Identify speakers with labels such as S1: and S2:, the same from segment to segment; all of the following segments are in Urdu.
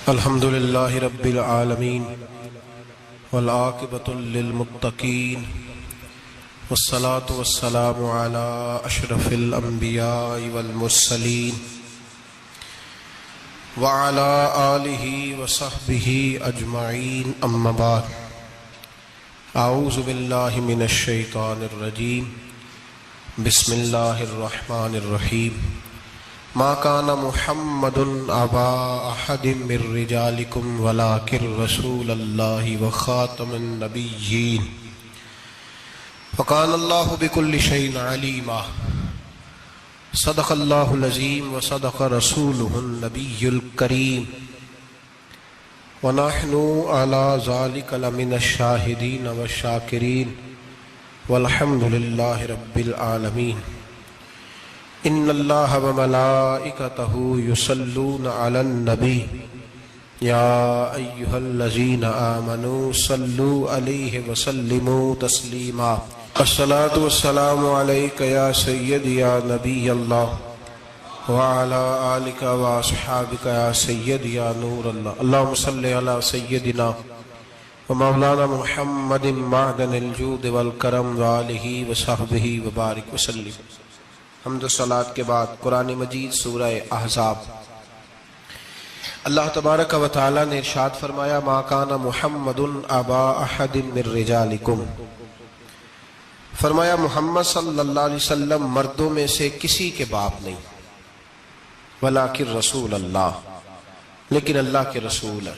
S1: الحمد للہ رب العالمین والعاقبۃ للمتقین والصلاة والسلام علی اشرف الانبیاء والمرسلین وعلی آلہ وصحبہ اجمعین اما بعد اعوذ باللہ من الشیطان الرجیم بسم اللہ الرحمن الرحیم ما كان محمد ابا احد من رجالكم ولكن رسول الله وخاتم النبيين وكان الله بكل شيء عليما صدق الله العظيم وصدق رسوله النبي الكريم ونحن على ذلك لمن الشاهدين والشاكرين والحمد لله رب العالمين ان اللہ وملائکتہ یصلون علی النبی یا ایہا الذین آمنوا صلوا علیہ وسلموا تسلیما الصلاة والسلام علیک یا سیدی یا نبی اللہ وعلی آلک واصحابک یا سیدی یا نور اللہ اللہم صلی علی سیدنا ومولانا محمد معدن الجود والکرم وآلہ وصحبہ وبارک وسلم۔ حمد و صلاۃ کے بعد قرآن مجید سورہ احزاب۔ اللہ تبارک و تعالی نے ارشاد فرمایا ما کان محمد ابا احد من رجالکم، فرمایا محمد صلی اللہ علیہ وسلم مردوں میں سے کسی کے باپ نہیں، ولکن رسول اللہ، لیکن اللہ کے رسول ہے۔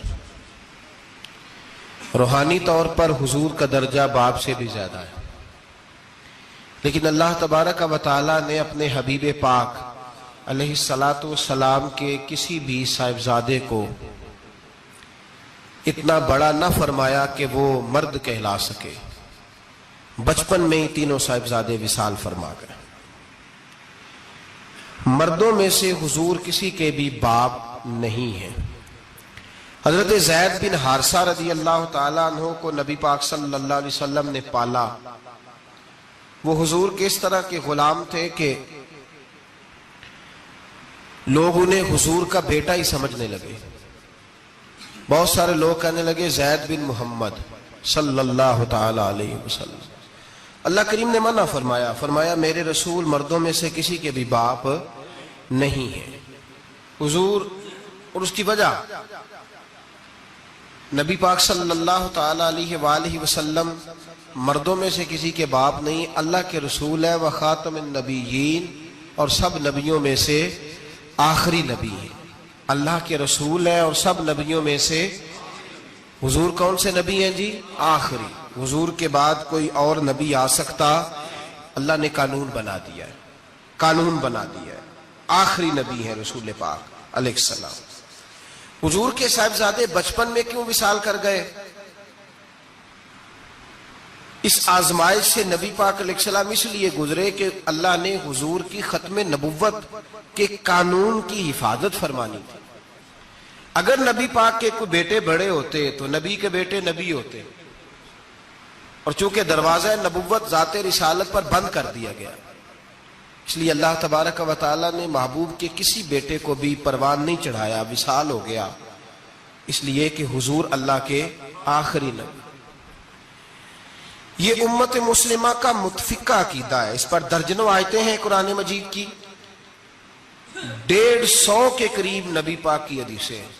S1: روحانی طور پر حضور کا درجہ باپ سے بھی زیادہ ہے، لیکن اللہ تبارک و تعالی نے اپنے حبیب پاک علیہ السلام کے کسی بھی صاحبزادے کو اتنا بڑا نہ فرمایا کہ وہ مرد کہلا سکے۔ بچپن میں ہی تینوں صاحبزادے وصال فرما گئے۔ مردوں میں سے حضور کسی کے بھی باپ نہیں ہیں۔ حضرت زید بن حارثہ رضی اللہ تعالیٰ عنہ کو نبی پاک صلی اللہ علیہ وسلم نے پالا۔ وہ حضور کے اس طرح کے غلام تھے کہ لوگ انہیں حضور کا بیٹا ہی سمجھنے لگے۔ بہت سارے لوگ کہنے لگے زید بن محمد صلی اللہ تعالی علیہ وسلم۔ اللہ کریم نے منع فرمایا، فرمایا میرے رسول مردوں میں سے کسی کے بھی باپ نہیں ہیں۔ حضور اور اس کی وجہ نبی پاک صلی اللہ تعالی علیہ وآلہ وسلم مردوں میں سے کسی کے باپ نہیں، اللہ کے رسول ہے، وخاتم النبیین، اور سب نبیوں میں سے آخری نبی ہے۔ اللہ کے رسول ہے اور سب نبیوں میں سے حضور کون سے نبی ہیں جی؟ آخری۔ حضور کے بعد کوئی اور نبی آ سکتا؟ اللہ نے قانون بنا دیا ہے، قانون بنا دیا ہے، آخری نبی ہے رسول پاک علیہ السلام۔ حضور کے صاحبزادے بچپن میں کیوں وصال کر گئے؟ اس آزمائش سے نبی پاک علیہ السلام اس لیے گزرے کہ اللہ نے حضور کی ختم نبوت کے قانون کی حفاظت فرمانی تھی۔ اگر نبی پاک کے کوئی بیٹے بڑے ہوتے تو نبی کے بیٹے نبی ہوتے، اور چونکہ دروازہ نبوت ذات رسالت پر بند کر دیا گیا، اس لیے اللہ تبارک و تعالی نے محبوب کے کسی بیٹے کو بھی پروان نہیں چڑھایا، وصال ہو گیا، اس لیے کہ حضور اللہ کے آخری نبی۔ یہ امت مسلمہ کا متفقہ عقیدہ ہے، اس پر درجنوں آیتیں ہیں قرآن مجید کی، 150 کے قریب نبی پاک کی حدیثیں ہیں۔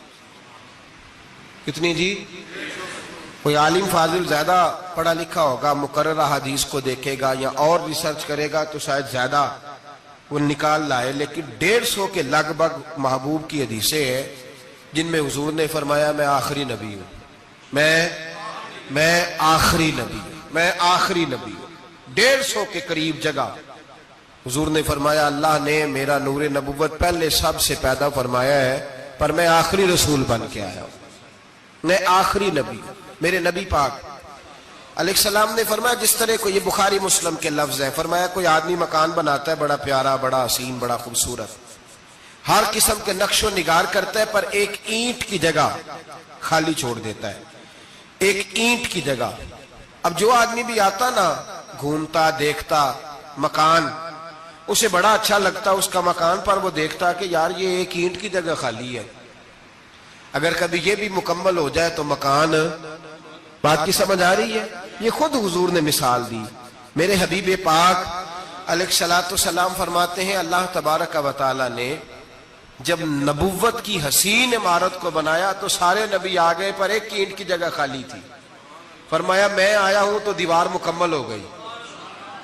S1: کتنی جی؟ کوئی عالم فاضل زیادہ پڑھا لکھا ہوگا، مقررہ حدیث کو دیکھے گا یا اور ریسرچ کرے گا تو شاید زیادہ وہ نکال لائے، لیکن 150 کے لگ بھگ محبوب کی حدیثیں ہیں جن میں حضور نے فرمایا میں آخری نبی ہوں، میں آخری نبی ہوں، میں آخری نبی ہوں۔ 150 کے قریب جگہ حضور نے فرمایا اللہ نے میرا نور نبوت پہلے سب سے پیدا فرمایا ہے، پر میں آخری رسول بن کے آیا ہوں، میں آخری نبی ہوں۔ میرے نبی پاک علیہ السلام نے فرمایا، جس طرح کو یہ بخاری مسلم کے لفظ ہے، فرمایا کوئی آدمی مکان بناتا ہے بڑا پیارا، بڑا حسین، بڑا خوبصورت، ہر قسم کے نقش و نگار کرتا ہے، پر ایک اینٹ کی جگہ خالی چھوڑ دیتا ہے، ایک اینٹ کی جگہ۔ اب جو آدمی بھی آتا نا، گھومتا دیکھتا مکان، اسے بڑا اچھا لگتا اس کا مکان، پر وہ دیکھتا کہ یار یہ ایک اینٹ کی جگہ خالی ہے۔ اگر کبھی یہ بھی مکمل ہو جائے تو مکان. بات کی سمجھ آ رہی ہے؟ یہ خود حضور نے مثال دی. میرے حبیب پاک علیہ الصلوۃ والسلام فرماتے ہیں اللہ تبارک و تعالی نے جب نبوت کی حسین عمارت کو بنایا تو سارے نبی آ گئے پر ایک اینٹ کی جگہ خالی تھی. فرمایا میں آیا ہوں تو دیوار مکمل ہو گئی,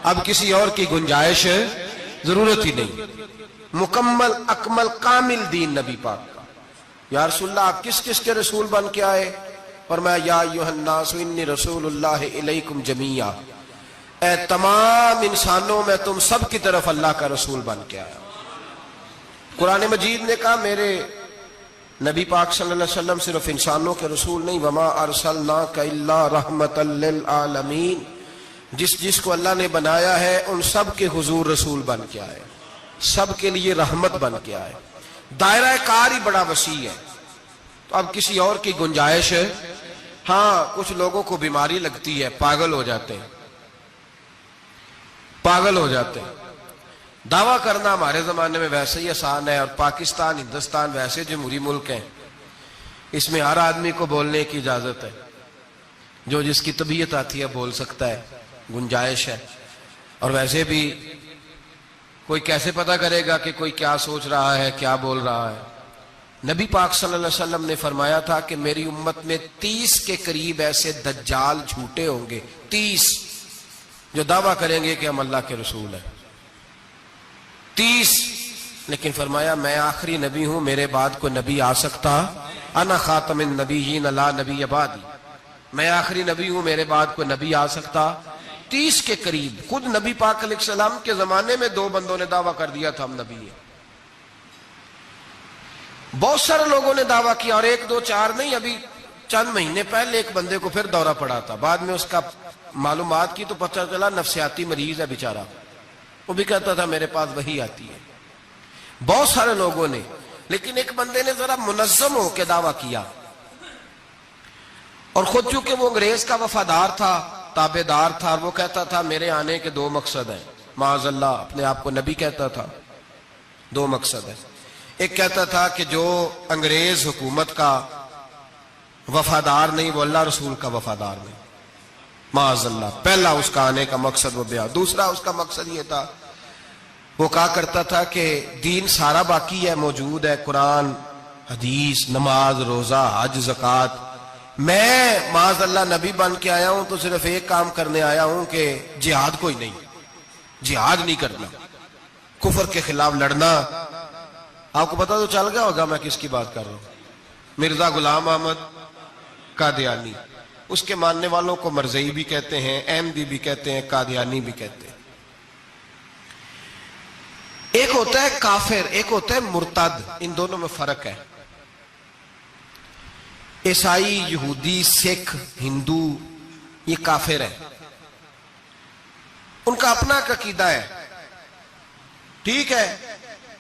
S1: اب کسی اور کی گنجائش ضرورت ہی نہیں. مکمل اکمل کامل دین نبی پاک کا. یا رسول اللہ آپ کس کس کے رسول بن کے آئے؟ فرمایا یا ایھا الناس انی رسول اللہ الیکم جمیعا, اے تمام انسانوں میں تم سب کی طرف اللہ کا رسول بن کے آیا. قرآن مجید نے کہا میرے نبی پاک صلی اللہ علیہ وسلم صرف انسانوں کے رسول نہیں, وما ارسلناک الا رحمتا للعالمین, جس کو اللہ نے بنایا ہے ان سب کے حضور رسول بن کے آئے, سب کے لیے رحمت بن کے آئے. دائرہ کار ہی بڑا وسیع ہے. تو اب کسی اور کی گنجائش ہے؟ ہاں کچھ لوگوں کو بیماری لگتی ہے, پاگل ہو جاتے ہیں, پاگل ہو جاتے ہیں. دعویٰ کرنا ہمارے زمانے میں ویسے ہی آسان ہے, اور پاکستان ہندوستان ویسے جمہوری ملک ہیں, اس میں ہر آدمی کو بولنے کی اجازت ہے, جو جس کی طبیعت آتی ہے بول سکتا ہے, گنجائش ہے. اور ویسے بھی کوئی کیسے پتہ کرے گا کہ کوئی کیا سوچ رہا ہے, کیا بول رہا ہے؟ نبی پاک صلی اللہ علیہ وسلم نے فرمایا تھا کہ میری امت میں 30 کے قریب ایسے دجال جھوٹے ہوں گے, 30 جو دعویٰ کریں گے کہ ہم اللہ کے رسول ہیں, 30. لیکن فرمایا میں آخری نبی ہوں, میرے بعد کوئی نبی آ سکتا, انا خاتم النبیین لا نبی بعدی, میں آخری نبی ہوں, میرے بعد کوئی نبی آ سکتا. 30 کے قریب. خود نبی پاک علیہ السلام کے زمانے میں 2 بندوں نے دعویٰ کر دیا تھا ہم نبی ہیں. بہت سارے لوگوں نے دعویٰ کیا, اور 1 2 4 نہیں, ابھی چند مہینے پہلے ایک بندے کو پھر دورہ پڑا تھا. بعد میں اس کا معلومات کی تو پتہ چلا نفسیاتی مریض ہے بیچارہ, وہ بھی کہتا تھا میرے پاس وحی آتی ہے. بہت سارے لوگوں نے, لیکن ایک بندے نے ذرا منظم ہو کے دعویٰ کیا, اور خود چونکہ وہ انگریز کا وفادار تھا, تابع دار تھا, اور وہ کہتا تھا میرے آنے کے 2 مقصد ہیں. معاذ اللہ اپنے آپ کو نبی کہتا تھا. 2 مقصد ہیں. ایک کہتا تھا کہ جو انگریز حکومت کا وفادار نہیں وہ اللہ رسول کا وفادار نہیں, معاذ اللہ. پہلا اس کا آنے کا مقصد وہ بیان. دوسرا اس کا مقصد یہ تھا, وہ کہا کرتا تھا کہ دین سارا باقی ہے, موجود ہے, قرآن حدیث نماز روزہ حج زکوٰۃ, میں معاذ اللہ نبی بن کے آیا ہوں تو صرف ایک کام کرنے آیا ہوں کہ جہاد کوئی نہیں, جہاد نہیں کرنا, کفر کے خلاف لڑنا. آپ کو پتا تو چل گیا ہوگا میں کس کی بات کر رہا ہوں. مرزا غلام احمد قادیانی, اس کے ماننے والوں کو مرزئی بھی کہتے ہیں, احمدی بھی کہتے ہیں, قادیانی بھی کہتے ہیں. ایک ہوتا ہے کافر, ایک ہوتا ہے مرتد. ان دونوں میں فرق ہے. عیسائی, یہودی, سکھ, ہندو یہ کافر ہیں, ان کا اپنا عقیدہ ہے, ٹھیک ہے,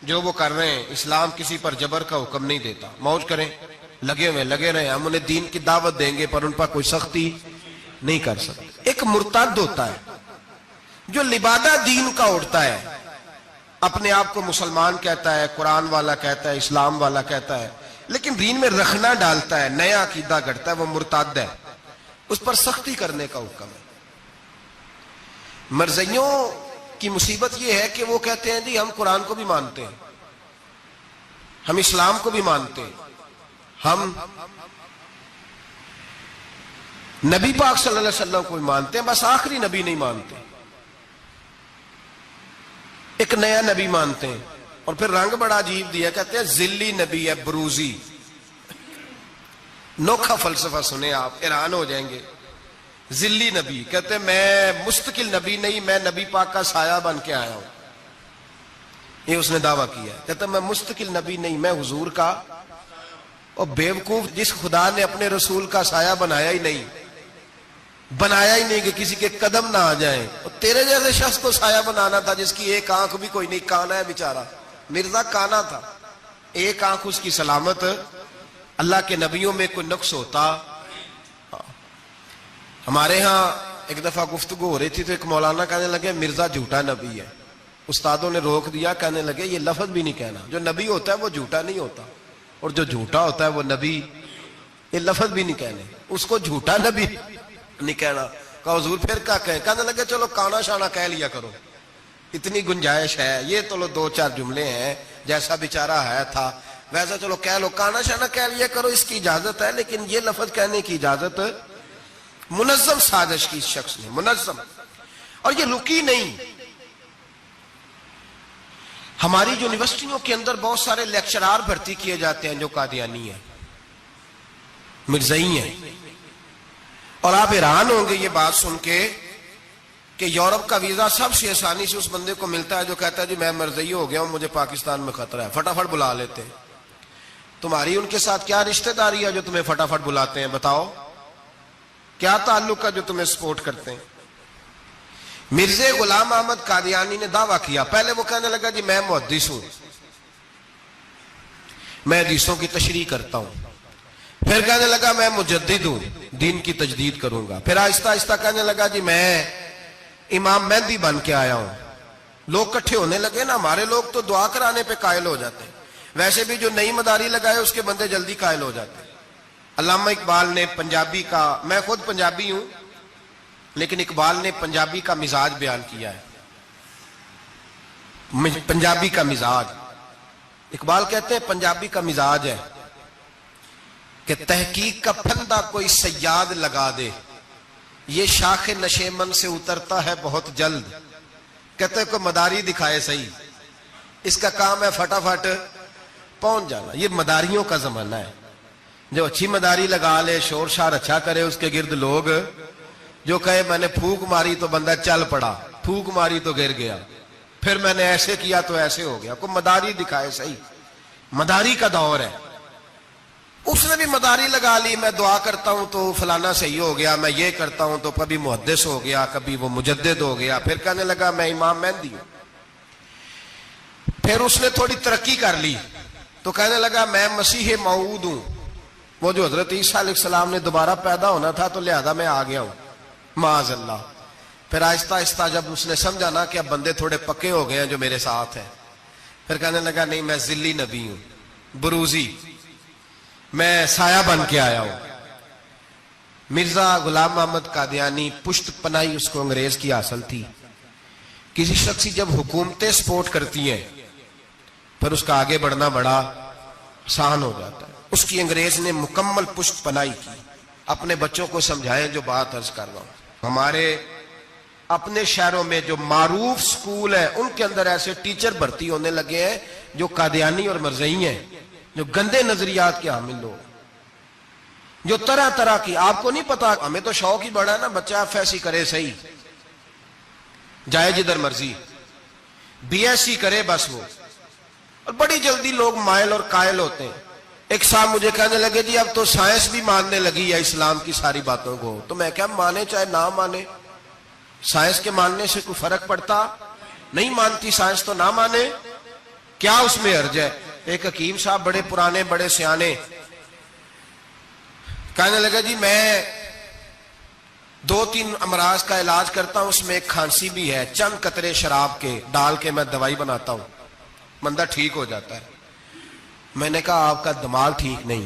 S1: جو وہ کر رہے ہیں. اسلام کسی پر جبر کا حکم نہیں دیتا, موج کریں, لگے رہے, ہم انہیں دین کی دعوت دیں گے پر ان پر کوئی سختی نہیں کر سکتے. ایک مرتد ہوتا ہے جو لبادہ دین کا اڑتا ہے, اپنے آپ کو مسلمان کہتا ہے, قرآن والا کہتا ہے, اسلام والا کہتا ہے, لیکن دین میں رکھنا ڈالتا ہے, نیا عقیدہ گھڑتا ہے, وہ مرتد ہے, اس پر سختی کرنے کا حکم ہے. مرزائیوں کی مصیبت یہ ہے کہ وہ کہتے ہیں جی ہم قرآن کو بھی مانتے ہیں, ہم اسلام کو بھی مانتے ہیں, ہم نبی پاک صلی اللہ علیہ وسلم کو بھی مانتے ہیں, بس آخری نبی نہیں مانتے, ایک نیا نبی مانتے ہیں. اور پھر رنگ بڑا عجیب دیا, کہتے ہیں ذلی نبی ہے, بروزی. نوکھا فلسفہ سنے آپ حیران ہو جائیں گے. ذلی نبی کہتے ہیں میں مستقل نبی نہیں, میں نبی پاک کا سایہ بن کے آیا ہوں. یہ اس نے دعویٰ کیا ہے, کہتا ہے میں مستقل نبی نہیں, میں حضور کا. اور بیوقوف, جس خدا نے اپنے رسول کا سایہ بنایا ہی نہیں کہ کسی کے قدم نہ آ جائیں, اور تیرے جیسے شخص کو سایہ بنانا تھا جس کی ایک آنکھ بھی کوئی نہیں, کانا ہے بیچارہ. مرزا کانا تھا, ایک آنکھ اس کی سلامت. اللہ کے نبیوں میں کوئی نقص ہوتا. ہمارے ہاں ایک دفعہ گفتگو ہو رہی تھی تو ایک مولانا کہنے لگے مرزا جھوٹا نبی ہے. استادوں نے روک دیا, کہنے لگے یہ لفظ بھی نہیں کہنا, جو نبی ہوتا ہے وہ جھوٹا نہیں ہوتا, اور جو جھوٹا ہوتا ہے وہ نبی یہ لفظ بھی نہیں کہنے، اس کو جھوٹا نبی نہیں کہنا. کہا حضور پھر کیا کہیں؟ کہنے لگے چلو کانا شانا کہہ لیا کرو، اتنی گنجائش ہے، یہ تو 2-4 جملے ہیں، جیسا بیچارہ ہے تھا ویسا چلو کہہ لو، کانا شانا کہہ لیا کرو، اس کی اجازت ہے، لیکن یہ لفظ کہنے کی اجازت منظم سازش کی اس شخص نے، منظم. اور یہ رکی نہیں. ہماری یونیورسٹیوں کے اندر بہت سارے لیکچرار بھرتی کیے جاتے ہیں جو قادیانی ہیں، مرزائی ہیں. اور آپ حیران ہوں گے یہ بات سن کے کہ یورپ کا ویزا سب سے آسانی سے اس بندے کو ملتا ہے جو کہتا ہے جی میں مرزائی ہو گیا ہوں، مجھے پاکستان میں خطرہ ہے، فٹافٹ بلا لیتے ہیں. تمہاری ان کے ساتھ کیا رشتہ داری ہے جو تمہیں فٹافٹ بلاتے ہیں؟ بتاؤ کیا تعلق ہے جو تمہیں سپورٹ کرتے ہیں؟ مرزا غلام احمد قادیانی نے دعویٰ کیا، پہلے وہ کہنے لگا جی میں محدث ہوں، میں حدیثوں کی تشریح کرتا ہوں. پھر کہنے لگا میں مجدد ہوں، دین کی تجدید کروں گا. پھر آہستہ آہستہ کہنے لگا جی میں امام مہدی بن کے آیا ہوں. لوگ کٹھے ہونے لگے نا، ہمارے لوگ تو دعا کرانے پہ قائل ہو جاتے ہیں، ویسے بھی جو نئی مداری لگائے اس کے بندے جلدی قائل ہو جاتے ہیں. علامہ اقبال نے پنجابی کا، میں خود پنجابی ہوں لیکن اقبال نے پنجابی کا مزاج بیان کیا ہے. پنجابی کا مزاج، اقبال کہتے ہیں پنجابی کا مزاج ہے کہ تحقیق کا پھندا کوئی سیاد لگا دے، یہ شاخ نشیمن سے اترتا ہے بہت جلد. کہتے ہیں کوئی مداری دکھائے صحیح، اس کا کام ہے فٹافٹ پہنچ جانا. یہ مداریوں کا زمانہ ہے، جو اچھی مداری لگا لے، شور شار اچھا کرے، اس کے گرد لوگ جو کہے میں نے پھونک ماری تو بندہ چل پڑا، پھونک ماری تو گر گیا، پھر میں نے ایسے کیا تو ایسے ہو گیا. کوئی مداری دکھائے صحیح. مداری کا دور ہے. اس نے بھی مداری لگا لی، میں دعا کرتا ہوں تو فلانا صحیح ہو گیا، میں یہ کرتا ہوں تو کبھی محدث ہو گیا، کبھی وہ مجدد ہو گیا. پھر کہنے لگا میں امام مہدی ہوں. پھر اس نے تھوڑی ترقی کر لی تو کہنے لگا میں مسیح موعود ہوں، وہ جو حضرت عیسیٰ علیہ السلام نے دوبارہ پیدا ہونا تھا تو لہذا میں آ گیا ہوں، معاذ اللہ. پھر آہستہ آہستہ جب اس نے سمجھا نا کہ اب بندے تھوڑے پکے ہو گئے ہیں جو میرے ساتھ ہیں، پھر کہنے لگا نہیں میں ذلی نبی ہوں، بروزی، میں سایہ بن کے آیا ہوں. مرزا غلام محمد قادیانی پشت پناہی اس کو انگریز کی حاصل تھی. کسی شخصی جب حکومتیں سپورٹ کرتی ہیں پھر اس کا آگے بڑھنا بڑا آسان ہو جاتا ہے. اس کی انگریز نے مکمل پشت پناہی کی. اپنے بچوں کو سمجھائیں جو بات عرض کر رہا ہوں. ہمارے اپنے شہروں میں جو معروف سکول ہیں ان کے اندر ایسے ٹیچر بھرتی ہونے لگے ہیں جو قادیانی اور مرزائی ہیں، جو گندے نظریات کے حامل لوگ، جو طرح طرح کی. آپ کو نہیں پتا، ہمیں تو شوق ہی بڑا ہے نا، بچہ ایف ایس سی کرے صحیح، جائے جدھر مرضی، بی ایس سی کرے بس وہ. اور بڑی جلدی لوگ مائل اور قائل ہوتے ہیں. ایک صاحب مجھے کہنے لگے جی اب تو سائنس بھی ماننے لگی ہے اسلام کی ساری باتوں کو. تو میں کیا مانے چاہے نہ مانے، سائنس کے ماننے سے کوئی فرق پڑتا نہیں. مانتی سائنس تو نہ مانے، کیا اس میں حرج ہے. ایک حکیم صاحب بڑے پرانے بڑے سیانے کہنے لگا جی میں 2-3 امراض کا علاج کرتا ہوں، اس میں ایک کھانسی بھی ہے، چند قطرے شراب کے ڈال کے میں دوائی بناتا ہوں، بندہ ٹھیک ہو جاتا ہے. میں نے کہا آپ کا دماغ ٹھیک نہیں.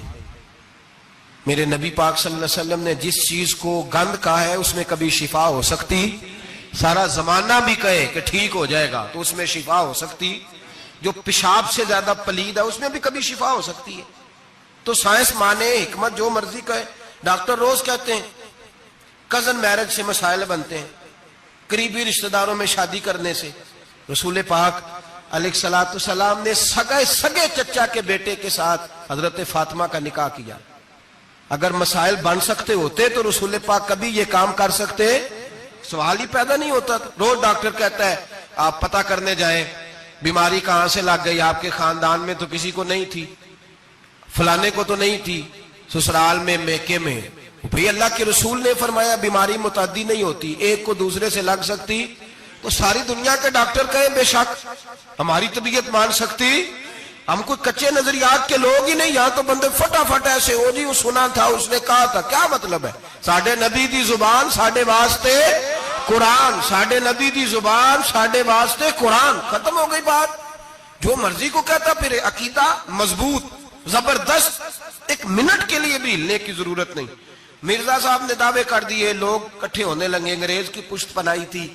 S1: میرے نبی پاک صلی اللہ علیہ وسلم نے جس چیز کو گند کہا ہے اس میں کبھی شفا ہو سکتی، سارا زمانہ بھی کہے کہ ٹھیک ہو جائے گا تو اس میں شفا ہو سکتی. جو پیشاب سے زیادہ پلید ہے اس میں بھی کبھی شفا ہو سکتی ہے. تو سائنس مانے، حکمت جو مرضی کہے. ڈاکٹر روز کہتے ہیں کزن میرج سے مسائل بنتے ہیں، قریبی رشتہ داروں میں شادی کرنے سے. رسول پاک علیہ السلام نے سگے چچا کے بیٹے کے ساتھ حضرت فاطمہ کا نکاح کیا. اگر مسائل بن سکتے ہوتے تو رسول پاک کبھی یہ کام کر سکتے؟ سوال ہی پیدا نہیں ہوتا. روز ڈاکٹر کہتا ہے آپ پتہ کرنے جائیں بیماری کہاں سے لگ گئی، آپ کے خاندان میں تو کسی کو نہیں تھی، فلانے کو تو نہیں تھی، سسرال میں میکے میں. بھئی اللہ کے رسول نے فرمایا بیماری متعدی نہیں ہوتی، ایک کو دوسرے سے لگ سکتی. تو ساری دنیا کے ڈاکٹر کہیں بے شک ہماری طبیعت مان سکتی. ہم کوئی کچے نظریات کے لوگ ہی نہیں. یہاں تو بندے فٹافٹ ایسے ہو جی وہ سنا تھا اس نے کہا تھا. کیا مطلب ہے؟ ساڈے نبی دی زبان ساڈے واسطے قرآن، ساڈے نبی دی زبان ساڈے واسطے قرآن. ختم ہو گئی بات. جو مرضی کو کہتا، پھر عقیدہ مضبوط. زبردست، ایک منٹ کے لیے بھی ہلنے کی ضرورت نہیں۔ مرزا صاحب نے دعوے کر دیے، لوگ اکٹھے ہونے لگے، انگریز کی پشت پنائی تھی،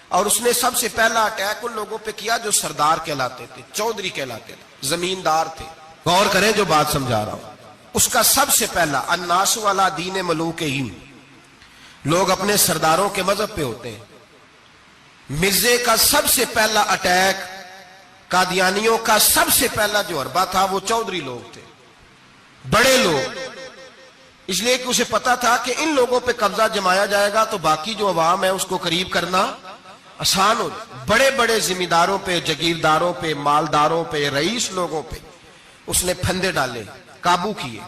S1: اور اس نے سب سے پہلا اٹیک ان لوگوں پہ کیا جو سردار کہلاتے تھے، چودھری کہلاتے تھے، زمیندار تھے۔ غور کریں جو بات سمجھا رہا ہوں۔ اس کا سب سے پہلا الناس والا دین ملوکہم، لوگ اپنے سرداروں کے مذہب پہ ہوتے ہیں۔ مرزے کا سب سے پہلا اٹیک، قادیانیوں کا سب سے پہلا جو حربہ تھا وہ چودھری لوگ تھے، بڑے لوگ، اس لیے کہ اسے پتا تھا کہ ان لوگوں پہ قبضہ جمایا جائے گا تو باقی جو عوام ہے اس کو قریب کرنا آسان ہو جائے۔ بڑے بڑے ذمہ داروں پہ، جگیرداروں پہ، مالداروں پہ، رئیس لوگوں پہ اس نے پھندے ڈالے، قابو کیے،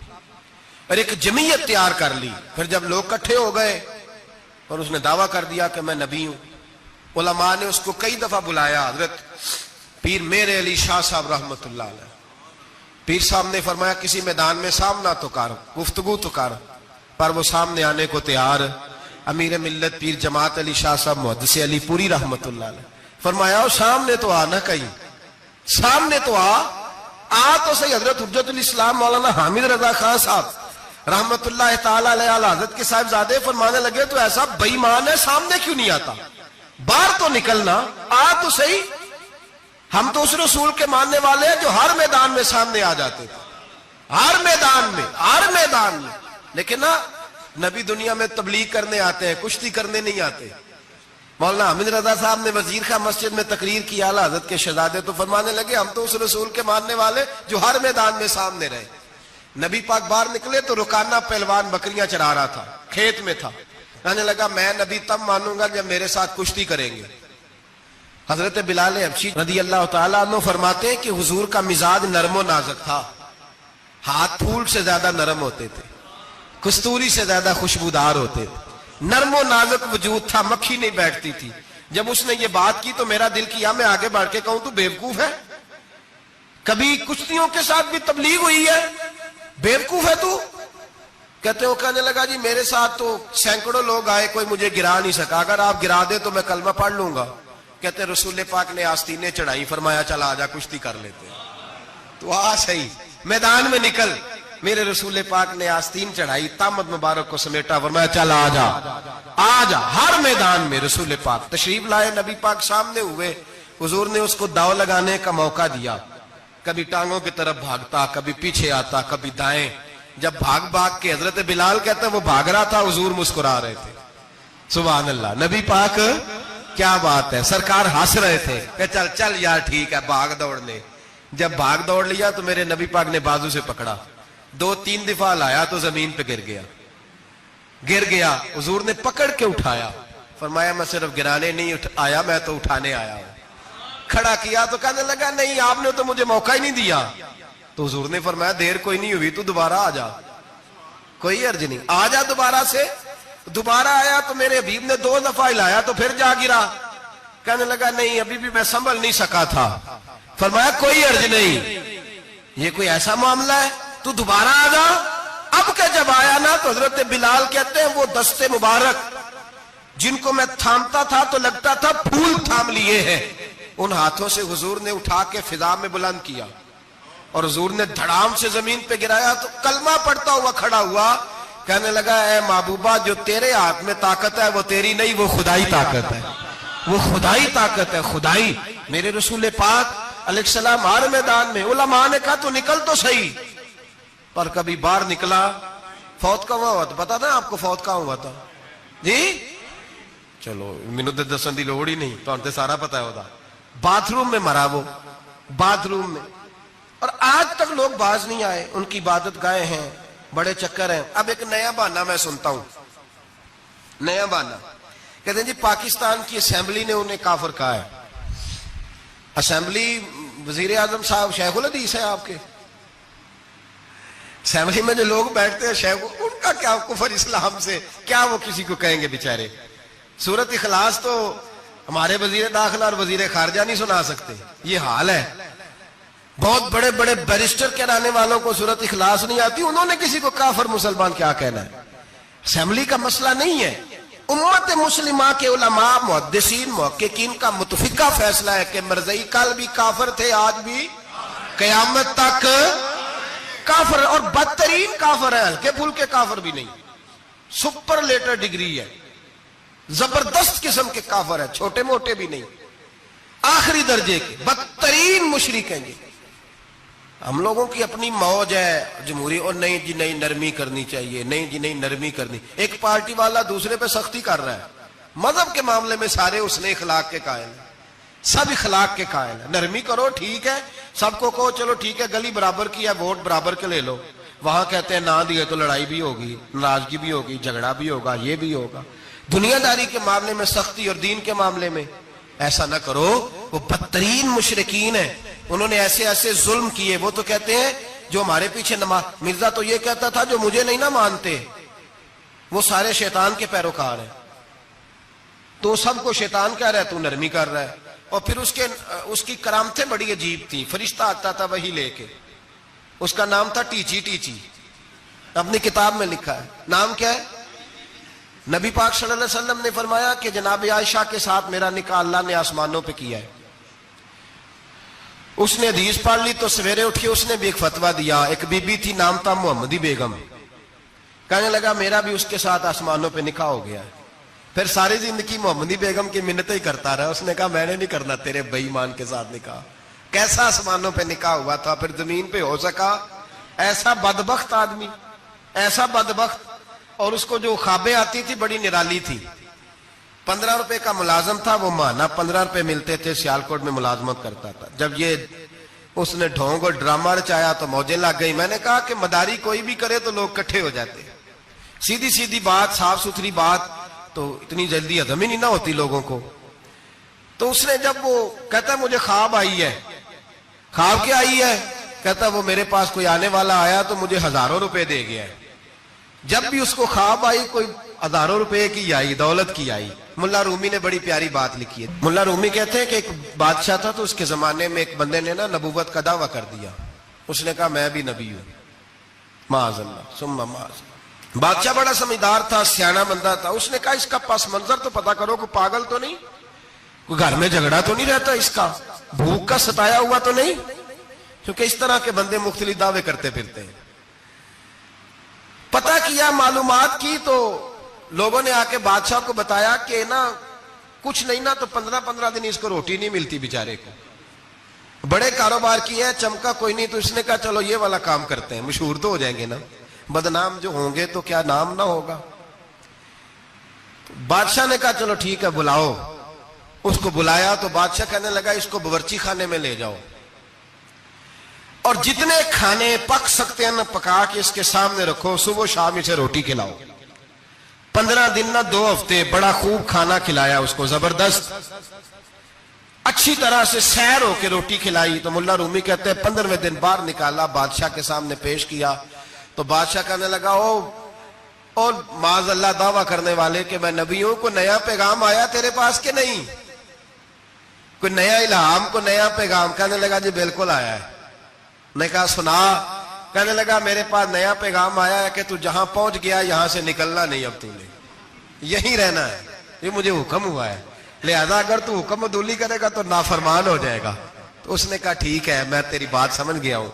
S1: اور ایک جمعیت تیار کر لی۔ پھر جب لوگ اکٹھے ہو گئے اور اس نے دعویٰ کر دیا کہ میں نبی ہوں، علماء نے اس کو کئی دفعہ بلایا، حضرت پیر میرے علی شاہ صاحب رحمت اللہ علیہ، پیر صاحب نے فرمایا کسی میدان میں سامنا تو کر، گفتگو تو کر، پر وہ سامنے آنے کو تیار۔ امیر ملت پیر جماعت علی شاہ صاحب محدث علی پوری رحمت اللہ علیہ فرمایا سامنے تو آنا، کہیں سامنے تو آ تو صحیح۔ حضرت حجت الاسلام مولانا حامد رضا خان صاحب رحمت اللہ تعالی علیہ حضرت کے صاحبزادے فرمانے لگے تو ایسا بے ایمان ہے، سامنے کیوں نہیں آتا، باہر تو نکلنا، آ تو صحیح۔ ہم تو اس رسول کے ماننے والے ہیں جو ہر میدان میں سامنے آ جاتے تھے، ہر میدان میں، لیکن نا نبی دنیا میں تبلیغ کرنے آتے ہیں، کشتی کرنے نہیں آتے۔ مولانا حامد رضا صاحب نے وزیر خان مسجد میں تقریر کی، اعلی حضرت کے شہزادے تو فرمانے لگے ہم تو اس رسول کے ماننے والے جو ہر میدان میں سامنے رہے۔ نبی پاک باہر نکلے تو رکانہ پہلوان بکریاں چرا رہا تھا، کھیت میں تھا، کہنے لگا میں نبی تب مانوں گا جب میرے ساتھ کشتی کریں گے۔ حضرت بلال حبشی رضی اللہ تعالیٰ عنہ فرماتے ہیں کہ حضور کا مزاج نرم و نازک تھا، ہاتھ پھول سے زیادہ نرم ہوتے تھے، کستوری سے زیادہ خوشبودار ہوتے تھے، نرم و نازک وجود تھا، مکھی نہیں بیٹھتی تھی۔ جب اس نے یہ بات کی تو میرا دل کیا میں آگے بڑھ کے کہوں تو بیوقوف ہے، کبھی کشتیوں کے ساتھ بھی تبلیغ ہوئی ہے، بیوقوف ہے تو؟ کہتے ہو، کہنے لگا جی میرے ساتھ تو سینکڑوں لوگ آئے، کوئی مجھے گرا نہیں سکا، اگر آپ گرا دے تو میں کلمہ پڑھ لوں گا۔ کہتے رسول پاک نے آستینیں چڑھائی، فرمایا چل آجا کشتی کر لیتے، تو آ صحیح میدان میں نکل۔ میرے رسول پاک نے آستین چڑھائی، تامت مبارک کو سمیٹا، فرمایا چل آجا آجا۔ ہر میدان میں رسول پاک تشریف لائے، نبی پاک سامنے ہوئے، حضور نے اس کو داؤ لگانے کا موقع دیا، کبھی ٹانگوں کی طرف بھاگتا، کبھی پیچھے آتا، کبھی دائیں۔ جب بھاگ کے حضرت بلال کہتا وہ بھاگ رہا تھا، حضور مسکرا رہے تھے، سبحان اللہ۔ نبی پاک کیا بات ہے، سرکار ہنس رہے تھے کہ چل چل یار ٹھیک ہے، بھاگ دوڑ لے۔ جب بھاگ دوڑ لیا تو میرے نبی پاک نے بازو سے پکڑا، 2-3 دفعہ لایا تو زمین پہ گر گیا، حضور نے پکڑ کے اٹھایا، فرمایا میں صرف گرانے نہیں آیا، میں تو اٹھانے آیا ہوں۔ کھڑا کیا تو کہنے لگا نہیں آپ نے تو مجھے موقع ہی نہیں دیا، تو حضور نے فرمایا دیر کوئی نہیں ہوئی، تو دوبارہ آ جا، کوئی عرض نہیں، آ جا دوبارہ سے۔ دوبارہ آیا تو میرے حبیب نے 2 دفعہ ہلایا تو پھر جا گرا، کہنے لگا نہیں ابھی بھی میں سنبھل نہیں سکا تھا، فرمایا کوئی عرض نہیں، یہ کوئی ایسا معاملہ ہے تو دوبارہ آ جا۔ اب کہ جب آیا نا تو حضرت بلال کہتے ہیں وہ دستے مبارک جن کو میں تھامتا تھا تو لگتا تھا پھول تھام لیے ہیں، ان ہاتھوں سے حضور نے اٹھا کے فضا میں بلند کیا اور حضور نے دھڑام سے زمین پہ گرایا تو کلمہ پڑھتا ہوا کھڑا ہوا، کہنے لگا اے محبوبہ جو تیرے ہاتھ میں طاقت ہے وہ تیری نہیں، وہ خدائی طاقت ہے، وہ خدائی طاقت ہے، خدائی۔ میرے رسول پاک علیہ السلام ہر میدان میں، علماء نے کہا تو نکل تو صحیح، پر کبھی باہر نکلا، فوت کہاں ہوا تھا پتا نا آپ کو، فوت کہاں ہوا تھا جی؟ چلو مینوں تے دسن دی لوڑ ہی نہیں، تہاڈے تے سارا پتا ہے، ہوتا باتھ روم میں مرا، وہ باتھ روم میں، اور آج تک لوگ باز نہیں آئے، ان کی عبادت گاہیں ہیں، بڑے چکر ہیں۔ اب ایک نیا بہانہ میں سنتا ہوں، نیا بہانہ، کہتے ہیں جی پاکستان کی اسمبلی نے انہیں کافر کہا ہے۔ اسمبلی وزیر اعظم صاحب شیخ الحدیث ہے آپ کے، اسمبلی میں جو لوگ بیٹھتے ہیں شیخ، ان کا کیا کفر اسلام سے، کیا وہ کسی کو کہیں گے بیچارے؟ سورت اخلاص تو ہمارے وزیر داخلہ اور وزیر خارجہ نہیں سنا سکتے، یہ حال ہے۔ بہت بڑے بڑے بیرسٹر کہلانے والوں کو سورت اخلاص نہیں آتی، انہوں نے کسی کو کافر مسلمان کیا کہنا ہے؟ اسمبلی کا مسئلہ نہیں ہے، امت مسلمہ کے علماء محدثین محققین کا متفقہ فیصلہ ہے کہ مرزائی کل بھی کافر تھے، آج بھی، قیامت تک کافر اور بدترین کافر ہے, ہلکے پھلکے کافر بھی نہیں, سپرلیٹر ڈگری ہے, زبردست قسم کے کافر ہے, چھوٹے موٹے بھی نہیں, آخری درجے کے بدترین مشرک ہیں یہ. ہم لوگوں کی اپنی موج ہے جمہوری, اور نہیں جی نہیں نرمی کرنی چاہیے, نہیں جی نہیں نرمی کرنی. ایک پارٹی والا دوسرے پہ سختی کر رہا ہے, مذہب کے معاملے میں سارے اس نے اخلاق کے قائل ہیں, سب اخلاق کے قائل ہیں. نرمی کرو ٹھیک ہے, سب کو کہو چلو ٹھیک ہے گلی برابر کی ہے, ووٹ برابر کے لے لو. وہاں کہتے ہیں نہ دیے تو لڑائی بھی ہوگی, ناراضگی بھی ہوگی, جھگڑا بھی ہوگا, یہ بھی ہوگا. دنیا داری کے معاملے میں سختی اور دین کے معاملے میں ایسا نہ کرو. وہ بدترین مشرکین ہیں, انہوں نے ایسے ایسے ظلم کیے. وہ تو کہتے ہیں جو ہمارے پیچھے مرزا تو یہ کہتا تھا جو مجھے نہیں نہ مانتے وہ سارے شیطان کے پیروکار ہیں. تو سب کو شیطان کہہ رہا ہے, تو نرمی کر رہا ہے. اور پھر اس کی کرامتیں بڑی عجیب تھیں. فرشتہ آتا تھا وہی لے کے, اس کا نام تھا ٹیچی. ٹیچی اپنی کتاب میں لکھا ہے. نام کیا ہے؟ نبی پاک صلی اللہ علیہ وسلم نے فرمایا کہ جناب عائشہ کے ساتھ میرا نکاح اللہ نے آسمانوں پہ کیا ہے. اس نے حدیث پڑھ لی تو سویرے اٹھ کے اس نے بھی ایک فتویٰ دیا. ایک بی بی تھی, نام تھا محمدی بیگم, کہنے لگا میرا بھی اس کے ساتھ آسمانوں پہ نکاح ہو گیا ہے. پھر ساری زندگی محمدی بیگم کی منتیں ہی کرتا رہا. اس نے کہا میں نے نہیں کرنا تیرے بے ایمان کے ساتھ نکاح. کیسا آسمانوں پہ نکاح ہوا تھا, پھر زمین پہ ہو سکا؟ ایسا بدبخت آدمی, ایسا بدبخت. اور اس کو جو خوابیں آتی تھی بڑی نرالی تھی. 15 روپے کا ملازم تھا, وہ ماہانہ 15 روپے ملتے تھے, سیالکوٹ میں ملازمت کرتا تھا. جب یہ اس نے ڈھونگ اور ڈرامہ رچایا تو موجیں لگ گئی. میں نے کہا کہ مداری کوئی بھی کرے تو لوگ کٹھے ہو جاتے, سیدھی سیدھی بات, صاف ستھری بات تو اتنی جلدی ہضم ہی نہیں نہ ہوتی لوگوں کو. تو اس نے جب وہ کہتا مجھے خواب آئی ہے. خواب کیا آئی ہے؟ کہتا وہ میرے پاس کوئی آنے والا آیا تو مجھے ہزاروں روپے دے گیا ہے. جب بھی اس کو خواب آئی کوئی ہزاروں روپے کی آئی, دولت کی آئی. ملا رومی نے بڑی پیاری بات لکھی ہے. ملا رومی کہتے ہیں کہ ایک بادشاہ تھا تو اس کے زمانے میں ایک بندے نے نا نبوت کا دعویٰ کر دیا. اس نے کہا میں بھی نبی ہوں, معاذ اللہ ثم معاذ اللہ. بادشاہ بڑا سمجھدار تھا, سیانا بندہ تھا. اس نے کہا اس کا پس منظر تو پتا کرو, کوئی پاگل تو نہیں, کوئی گھر میں جھگڑا تو نہیں رہتا, اس کا بھوک کا ستایا ہوا تو نہیں, کیونکہ اس طرح کے بندے مختلف دعوے کرتے پھرتے ہیں. پتہ کیا, معلومات کی, تو لوگوں نے آ کے بادشاہ کو بتایا کہ نا کچھ نہیں نا تو 15 دن اس کو روٹی نہیں ملتی بیچارے کو. بڑے کاروبار کیے ہیں, چمکا کوئی نہیں. تو اس نے کہا چلو یہ والا کام کرتے ہیں, مشہور تو ہو جائیں گے نا, بدنام جو ہوں گے تو کیا نام نہ ہوگا. بادشاہ نے کہا چلو ٹھیک ہے بلاؤ. اس کو بلایا تو بادشاہ کہنے لگا اس کو باورچی خانے میں لے جاؤ اور جتنے کھانے پک سکتے ہیں نا پکا کے اس کے سامنے رکھو, صبح شام اسے روٹی کھلاؤ. 15 دن نہ 2 ہفتے بڑا خوب کھانا کھلایا اس کو, زبردست اچھی طرح سے سیر ہو کے روٹی کھلائی. تو ملا رومی کہتے ہیں 15ویں دن باہر نکالا, بادشاہ کے سامنے پیش کیا. تو بادشاہ کہنے لگا او معاذ اللہ دعویٰ کرنے والے کہ میں نبی ہوں, کوئی نیا پیغام آیا تیرے پاس کہ نہیں, کوئی نیا الہام, کوئی نیا پیغام؟ کہنے لگا جی بالکل آیا ہے. نے کہا سنا. کہنے لگا میرے پاس نیا پیغام آیا ہے کہ تو جہاں پہنچ گیا یہاں سے نکلنا نہیں, اب تو نے یہیں رہنا ہے, یہ مجھے حکم ہوا ہے, لہذا اگر تو حکم عدولی کرے گا تو نافرمان ہو جائے گا. تو اس نے کہا ٹھیک ہے میں تیری بات سمجھ گیا ہوں,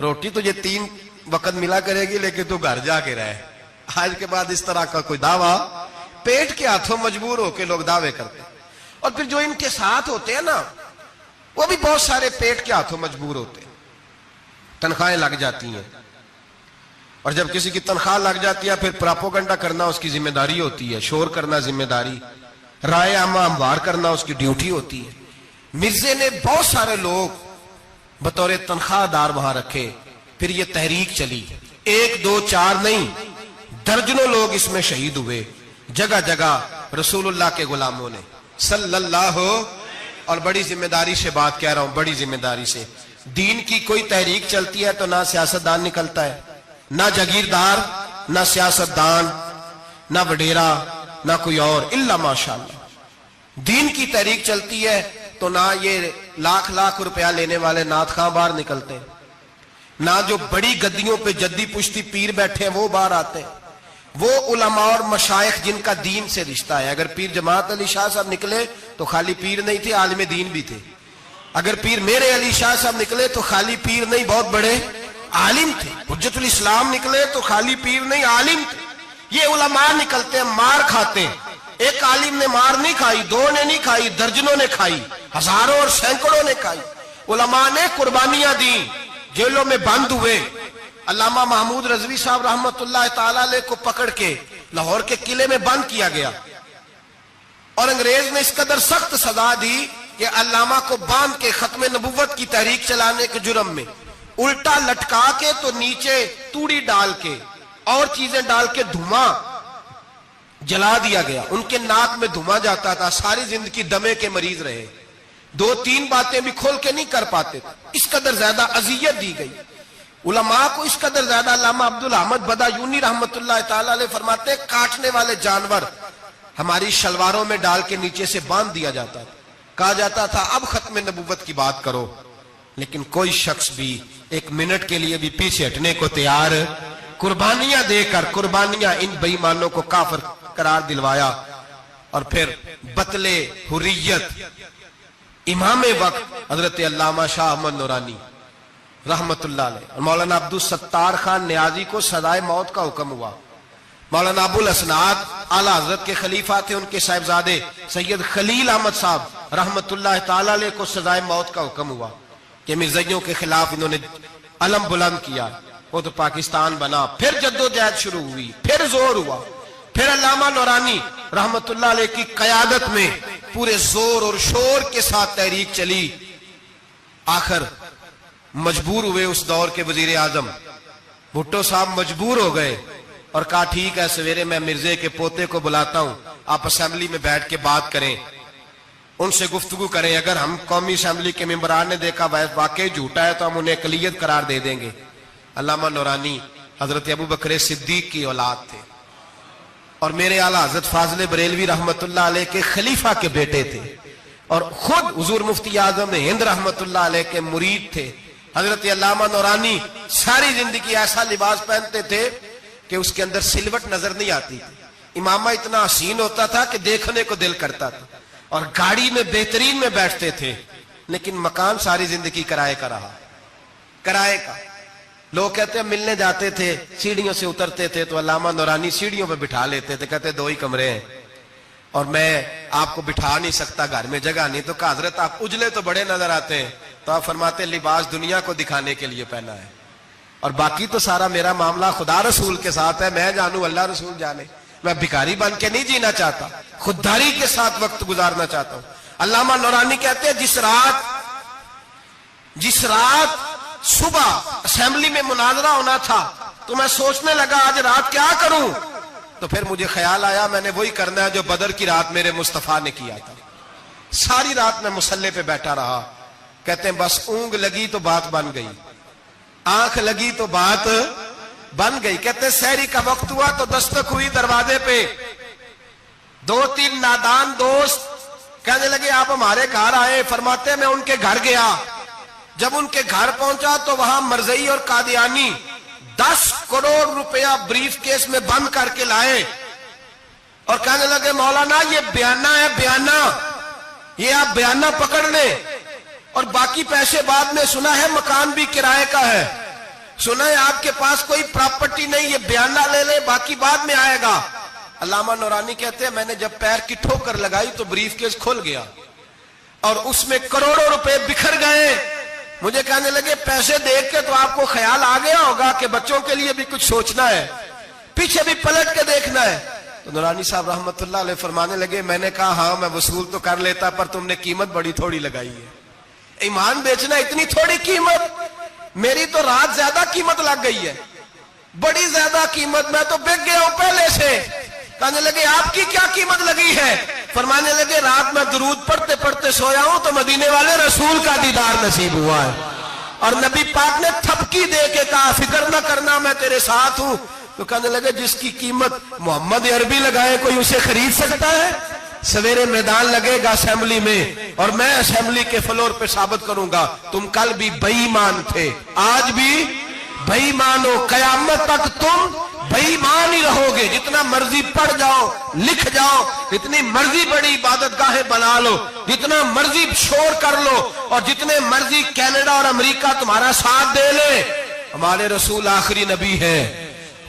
S1: روٹی تجھے 3 وقت ملا کرے گی لیکن تو گھر جا کے رہے. آج کے بعد اس طرح کا کوئی دعویٰ, پیٹ کے ہاتھوں مجبور ہو کے لوگ دعوے کرتے ہیں. اور پھر جو ان کے ساتھ ہوتے ہیں نا وہ بھی بہت سارے پیٹ کے ہاتھوں مجبور ہوتے ہیں, تنخواہیں لگ جاتی ہیں. اور جب کسی کی تنخواہ لگ جاتی ہے پھر پراپوگنڈا کرنا اس کی ذمہ داری ہوتی ہے, شور کرنا ذمہ داری, رائے عامہ ہموار کرنا اس کی ڈیوٹی ہوتی ہے. مرزے نے بہت سارے لوگ بطور تنخواہ دار وہاں رکھے. پھر یہ تحریک چلی, 1 2 4 نہیں, درجنوں لوگ اس میں شہید ہوئے. جگہ جگہ رسول اللہ کے غلاموں نے صلی اللہ. اور بڑی ذمہ داری سے بات کہہ رہا ہوں, بڑی ذمہ داری سے. دین کی کوئی تحریک چلتی ہے تو نہ سیاستدان نکلتا ہے, نہ جاگیردار, نہ سیاستدان, نہ وڈیرا, نہ کوئی اور, الا ماشاءاللہ. دین کی تحریک چلتی ہے تو نہ یہ لاکھ روپیہ لینے والے نعت خواں باہر نکلتے ہیں, نہ جو بڑی گدیوں پہ جدی پشتی پیر بیٹھے ہیں وہ باہر آتے ہیں. وہ علماء اور مشائخ جن کا دین سے رشتہ ہے. اگر پیر جماعت علی شاہ صاحب نکلے تو خالی پیر نہیں تھے, عالم دین بھی تھے. اگر پیر میرے علی شاہ صاحب نکلے تو خالی پیر نہیں, بہت بڑے عالم تھے. حجت الاسلام نکلے تو خالی پیر نہیں، عالم تھے. یہ علماء نکلتے ہیں مار کھاتے ہیں. ایک عالم نے مار نہیں کھائی، دو نے نہیں کھائی، درجنوں نے کھائی، ہزاروں اور سینکڑوں نے کھائی. علماء نے قربانیاں دی، جیلوں میں بند ہوئے. علامہ محمود رضوی صاحب رحمت اللہ تعالی علیہ کو پکڑ کے لاہور کے قلعے میں بند کیا گیا اور انگریز نے اس قدر سخت سزا دی کہ علامہ کو باندھ کے ختم نبوت کی تحریک چلانے کے جرم میں الٹا لٹکا کے تو نیچے توڑی ڈال کے اور چیزیں ڈال کے دھواں جلا دیا گیا. ان کے ناک میں دھواں جاتا تھا. ساری زندگی دمے کے مریض رہے. 2-3 باتیں بھی کھول کے نہیں کر پاتے. اس قدر زیادہ اذیت دی گئی علماء کو، اس قدر زیادہ. علامہ عبدالحمد بدایونی رحمت اللہ تعالی علیہ فرماتے ہیں کاٹنے والے جانور ہماری شلواروں میں ڈال کے نیچے سے باندھ دیا جاتا تھا. کہا جاتا تھا اب ختم نبوت کی بات کرو، لیکن کوئی شخص بھی ایک منٹ کے لیے بھی پیچھے ہٹنے کو تیار. قربانیاں دے کر قربانیاں ان بے ایمانوں کو کافر قرار دلوایا. اور پھر بطلے حریت امام وقت حضرت علامہ شاہ احمد نورانی رحمت اللہ علیہ اور مولانا عبدالستار خان نیازی کو سزائے موت کا حکم ہوا. مولانا ابو الاسناد اعلیٰ حضرت کے خلیفہ تھے، ان کے صاحبزادے سید خلیل احمد صاحب رحمت اللہ تعالی علیہ کو سزائے موت کا حکم ہوا کہ مرزائیوں کے خلاف انہوں نے علم بلند کیا. وہ تو پاکستان بنا. پھر جدوجہد شروع ہوئی، پھر زور ہوا. پھر علامہ نورانی رحمت اللہ علیہ کی قیادت میں پورے زور اور شور کے ساتھ تحریک چلی. آخر مجبور ہوئے اس دور کے وزیر اعظم بھٹو صاحب مجبور ہو گئے اور کہا ٹھیک ہے سویرے میں مرزے کے پوتے کو بلاتا ہوں، آپ اسمبلی میں بیٹھ کے بات کریں، ان سے گفتگو کریں. اگر ہم قومی اسمبلی کے ممبران نے دیکھا واقعی جھوٹا ہے تو ہم انہیں اقلیت قرار دے دیں گے. علامہ نورانی حضرت ابو بکر صدیق کی اولاد تھے اور میرے اعلیٰ حضرت فاضل بریلوی رحمت اللہ علیہ کے خلیفہ کے بیٹے تھے اور خود حضور مفتی اعظم ہند رحمت اللہ علیہ کے مرید تھے. حضرت علامہ نورانی ساری زندگی ایسا لباس پہنتے تھے کہ اس کے اندر سلوٹ نظر نہیں آتی تھی. امامہ اتنا حسین ہوتا تھا کہ دیکھنے کو دل کرتا تھا اور گاڑی میں بہترین میں بیٹھتے تھے. لیکن مکان ساری زندگی کرائے کا رہا، کرائے کا. لوگ کہتے ہیں ملنے جاتے تھے سیڑھیوں سے اترتے تھے تو علامہ نورانی سیڑھیوں پہ بٹھا لیتے تھے، کہتے 2 ہی کمرے ہیں اور میں آپ کو بٹھا نہیں سکتا، گھر میں جگہ نہیں. تو کہا حضرت آپ اجلے تو بڑے نظر آتے ہیں. تو آپ فرماتے لباس دنیا کو دکھانے کے لیے پہنا ہے اور باقی تو سارا میرا معاملہ خدا رسول کے ساتھ ہے. میں جانوں اللہ رسول جانے. میں بھکاری بن کے نہیں جینا چاہتا، خودداری کے ساتھ وقت گزارنا چاہتا ہوں. علامہ نورانی کہتے ہیں جس رات صبح اسمبلی میں مناظرہ ہونا تھا تو میں سوچنے لگا آج رات کیا کروں. تو پھر مجھے خیال آیا میں نے وہی کرنا ہے جو بدر کی رات میرے مصطفیٰ نے کیا تھا. ساری رات میں مصلے پہ بیٹھا رہا. کہتے ہیں بس اونگ لگی تو بات بن گئی، آنکھ لگی تو بات بن گئی. کہتے ہیں سحری کا وقت ہوا تو دستک ہوئی دروازے پہ. 2-3 نادان دوست کہنے لگے آپ ہمارے گھر آئے. فرماتے ہیں میں ان کے گھر گیا. جب ان کے گھر پہنچا تو وہاں مرزئی اور قادیانی 10 کروڑ روپیہ بریف کیس میں بند کر کے لائے اور کہنے لگے مولانا یہ بیانہ ہے، بیانہ، یہ آپ بیانہ پکڑ لیں اور باقی پیسے بعد میں. سنا ہے مکان بھی کرائے کا ہے، سنا ہے آپ کے پاس کوئی پراپرٹی نہیں، یہ بیانہ لے لے باقی بعد میں آئے گا. علامہ نورانی کہتے ہیں میں نے جب پیر کی ٹھوکر لگائی تو بریف کیس کھل گیا اور اس میں کروڑوں روپے بکھر گئے. مجھے کہنے لگے پیسے دیکھ کے تو آپ کو خیال آ گیا ہوگا کہ بچوں کے لیے بھی کچھ سوچنا ہے، پیچھے بھی پلٹ کے دیکھنا ہے. تو نورانی صاحب رحمت اللہ علیہ فرمانے لگے میں نے کہا ہاں میں وصول تو کر لیتا پر تم نے قیمت بڑی تھوڑی لگائی ہے. ایمان بیچنا اتنی تھوڑی قیمت؟ میری تو رات زیادہ قیمت لگ گئی ہے، بڑی زیادہ قیمت. میں تو بک گیا ہوں پہلے سے. کہنے لگے آپ کی کیا قیمت لگی ہے؟ فرمانے لگے رات میں درود پڑھتے پڑھتے سویا ہوں تو مدینے والے رسول کا دیدار نصیب ہوا ہے اور نبی پاک نے تھپکی دے کے کہا فکر نہ کرنا میں تیرے ساتھ ہوں. تو کہنے لگے جس کی قیمت محمد عربی لگائے کوئی اسے خرید سکتا ہے؟ سویرے میدان لگے گا اسمبلی میں اور میں اسمبلی کے فلور پہ ثابت کروں گا تم کل بھی بے ایمان تھے، آج بھی بے ایمان ہو، قیامت تک تم بے ایمان ہی رہو گے. جتنا مرضی پڑھ جاؤ، لکھ جاؤ، جتنی مرضی بڑی عبادت گاہیں بنا لو، جتنا مرضی شور کر لو اور جتنے مرضی کینیڈا اور امریکہ تمہارا ساتھ دے لے ہمارے رسول آخری نبی ہے،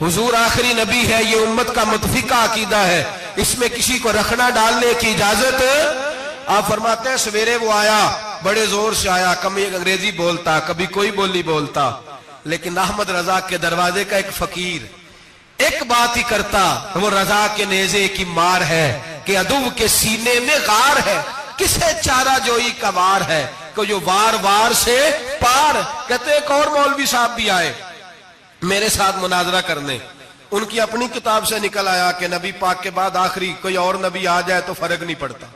S1: حضور آخری نبی ہے، یہ امت کا متفقہ عقیدہ ہے، اس میں کسی کو رکھنا ڈالنے کی اجازت۔ آپ فرماتے ہیں سویرے وہ آیا، بڑے زور سے آیا، کبھی انگریزی بولتا، کبھی کوئی بولی بولتا، لیکن احمد رضا کے دروازے کا ایک فقیر ایک بات ہی کرتا، وہ رضا کے نیزے کی مار ہے کہ عدو کے سینے میں غار ہے، کسے چارہ جوئی کا وار ہے کہ جو وار وار سے پار۔ کہتے ایک اور مولوی صاحب بھی آئے میرے ساتھ مناظرہ کرنے، ان کی اپنی کتاب سے نکل آیا کہ نبی پاک کے بعد آخری کوئی اور نبی آ جائے تو فرق نہیں پڑتا،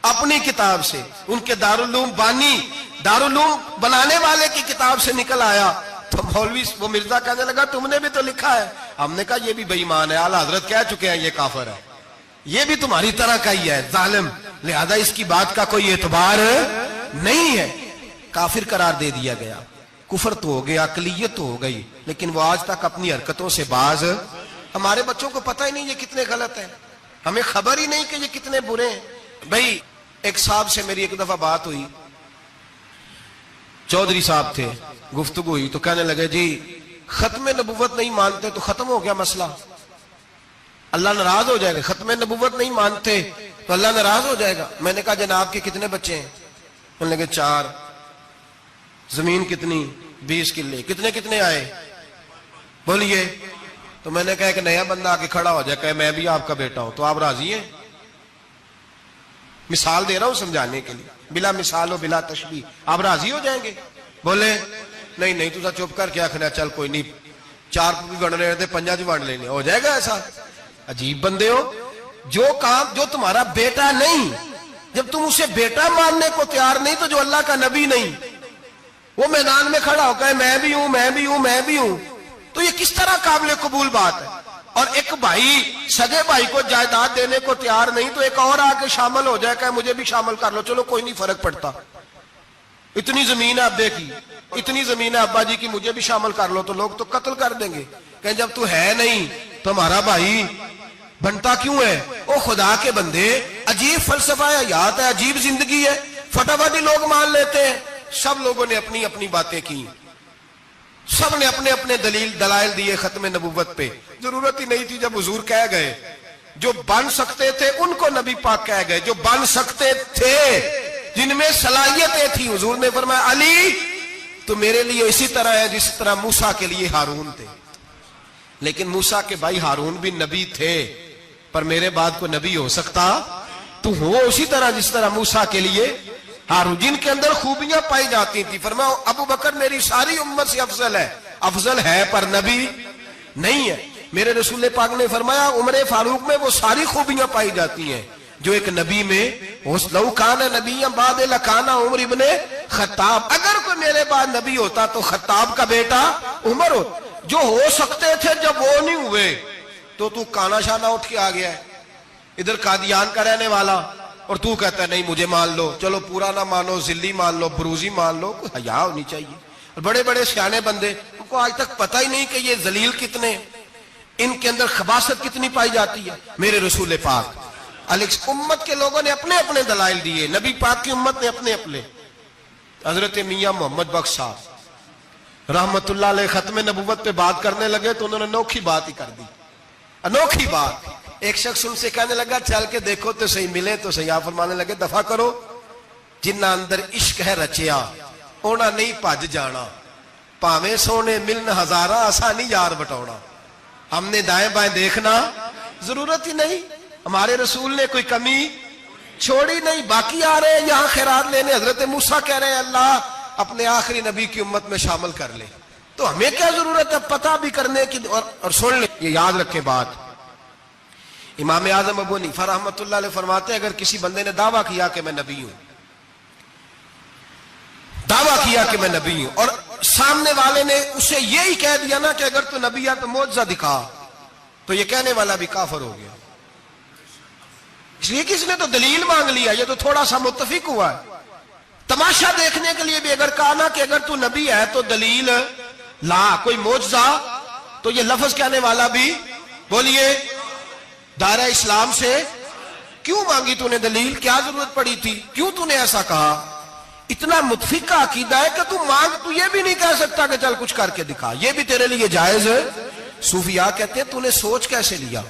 S1: اپنی کتاب سے، ان کے دارالعلوم بانی، دارالعلوم بنانے والے کی کتاب سے نکل آیا۔ تو مولوی وہ مرزا کہنے لگا تم نے بھی تو لکھا ہے، ہم نے کہا یہ بھی بے ایمان ہے، اعلیٰ حضرت کہہ چکے ہیں یہ کافر ہے، یہ بھی تمہاری طرح کا ہی ہے ظالم، لہذا اس کی بات کا کوئی اعتبار نہیں ہے، کافر قرار دے دیا گیا۔ کفر تو ہو گیا، اقلیت تو ہو گئی، لیکن وہ آج تک اپنی حرکتوں سے باز۔ ہمارے بچوں کو پتہ ہی نہیں یہ کتنے غلط ہیں، ہمیں خبر ہی نہیں کہ یہ کتنے برے ہیں۔ بھائی ایک صاحب سے میری ایک دفعہ بات ہوئی، چودھری صاحب تھے، گفتگو ہوئی تو کہنے لگے جی ختم نبوت نہیں مانتے تو ختم ہو گیا مسئلہ، اللہ ناراض ہو جائے گا، ختم نبوت نہیں مانتے تو اللہ ناراض ہو جائے گا۔ میں نے کہا جناب کے کتنے بچے ہیں؟ انہوں نے کہا 4، زمین کتنی؟ 20 کلے، کتنے کتنے آئے بولیے؟ تو میں نے کہا ایک نیا بندہ آ کے کھڑا ہو جائے کہ میں بھی آپ کا بیٹا ہوں تو آپ راضی ہیں؟ مثال دے رہا ہوں سمجھانے کے لیے، بلا مثال و بلا تشبیہ، آپ راضی ہو جائیں گے؟ بولے نہیں نہیں تو چپ کر کیا کھنا، چل کوئی نہیں، 4 بھی بن رہے تھے 5 بھی بن لینے، ہو جائے گا ایسا؟ عجیب بندے ہو، جو کام جو تمہارا بیٹا نہیں، جب تم اسے بیٹا ماننے کو تیار نہیں تو جو اللہ کا نبی نہیں، وہ میدان میں کھڑا ہو کہ میں بھی ہوں میں بھی ہوں میں بھی ہوں، تو یہ کس طرح قابل قبول بات ہے؟ اور ایک بھائی سگے بھائی کو جائیداد دینے کو تیار نہیں تو ایک اور آ کے شامل ہو جائے کہ مجھے بھی شامل کر لو، چلو کوئی نہیں فرق پڑتا، اتنی زمین ہے ابے کی، اتنی زمین ہے ابا جی کی، مجھے بھی شامل کر لو، تو لوگ تو قتل کر دیں گے کہ جب تو ہے نہیں تو ہمارا بھائی بنتا کیوں ہے؟ او خدا کے بندے، عجیب فلسفہ حیات ہے، عجیب زندگی ہے، فٹافٹ لوگ مان لیتے ہیں۔ سب لوگوں نے اپنی اپنی باتیں کی، سب نے اپنے اپنے دلائل دیے ختم نبوت پہ، ضرورت ہی نہیں تھی، جب حضور کہہ گئے، جو بن سکتے تھے ان کو نبی پاک کہہ گئے، جو بن سکتے تھے جن میں صلاحیتیں تھی، حضور نے فرمایا علی تو میرے لیے اسی طرح ہے جس طرح موسیٰ کے لیے ہارون تھے، لیکن موسیٰ کے بھائی ہارون بھی نبی تھے، پر میرے بعد کو نبی ہو سکتا تو ہو اسی طرح جس طرح موسیٰ کے لیے ہارون، جن کے اندر خوبیاں پائی جاتی تھی۔ فرمایا ابو بکر میری ساری امت سے افضل ہے پر نبی نہیں ہے۔ میرے رسول پاک نے فرمایا عمر فاروق میں وہ ساری خوبیاں پائی جاتی ہیں جو ایک نبی میں، لو کان نبی بعد لکان عمر ابن خطاب، اگر کوئی میرے بعد نبی ہوتا تو خطاب کا بیٹا عمر ہو، جو ہو سکتے تھے جب وہ نہیں ہوئے تو کانا شانہ اٹھ کے آ گیا ہے، ادھر قادیان کا رہنے والا، اور تو کہتا ہے نہیں مجھے مان لو، چلو پورا نہ مانو، ذلی مان لو، بروزی مان لو، کوئی حیا ہونی چاہیے۔ اور بڑے بڑے سیانے بندے، ان کو آج تک پتہ ہی نہیں کہ یہ ذلیل کتنے، ان کے اندر خباثت کتنی پائی جاتی ہے۔ میرے رسول پاک امت کے لوگوں نے اپنے اپنے دلائل دیے، نبی پاک کی امت نے اپنے اپنے۔ حضرت میاں محمد بخش صاحب رحمت اللہ علیہ ختم نبوت پہ بات کرنے لگے تو انہوں نے انوکھی بات ہی کر دی، انوکھی بات۔ ایک شخص ان سے کہنے لگا چل کے دیکھو تو صحیح، ملے تو صحیح۔ آپ فرمانے لگے دفع کرو، جنہ اندر عشق ہے رچیا اونا نہیں پج جانا، پاویں سونے ملن ہزارہ آسانی یار بٹونا۔ ہم نے دائیں بائیں دیکھنا ضرورت ہی نہیں، ہمارے رسول نے کوئی کمی چھوڑی نہیں، باقی آ رہے ہیں یہاں خیرات لینے۔ حضرت موسیٰ کہہ رہے ہیں اللہ اپنے آخری نبی کی امت میں شامل کر لے، تو ہمیں کیا ضرورت ہے پتہ بھی کرنے کی؟ اور سن لیں، یہ یاد رکھیں بات، امام اعظم ابو حنیفہ رحمۃ اللہ علیہ فرماتے ہیں اگر کسی بندے نے دعویٰ کیا کہ میں نبی ہوں، دعویٰ کیا کہ میں نبی ہوں، اور سامنے والے نے اسے یہی کہہ دیا نا کہ اگر تو نبی ہے تو معجزہ دکھا، تو یہ کہنے والا بھی کافر ہو گیا، اس لیے کہ اس نے تو دلیل مانگ لیا، یہ تو تھوڑا سا متفق ہوا ہے۔ تماشا دیکھنے کے لیے بھی اگر کہا نا کہ اگر تو نبی ہے تو دلیل لا، کوئی معجزہ، تو یہ لفظ کہنے والا بھی بولیے دائرہ اسلام سے کیوں مانگی تو نے دلیل؟ کیا ضرورت پڑی تھی؟ کیوں تو نے ایسا کہا؟ اتنا متفقہ عقیدہ ہے کہ تو مانگ تو یہ بھی نہیں کہہ سکتا کہ چل کچھ کر کے دکھا، یہ بھی تیرے لیے جائز ہے۔ صوفیاء کہتے ہیں تو نے سوچ کیسے لیا؟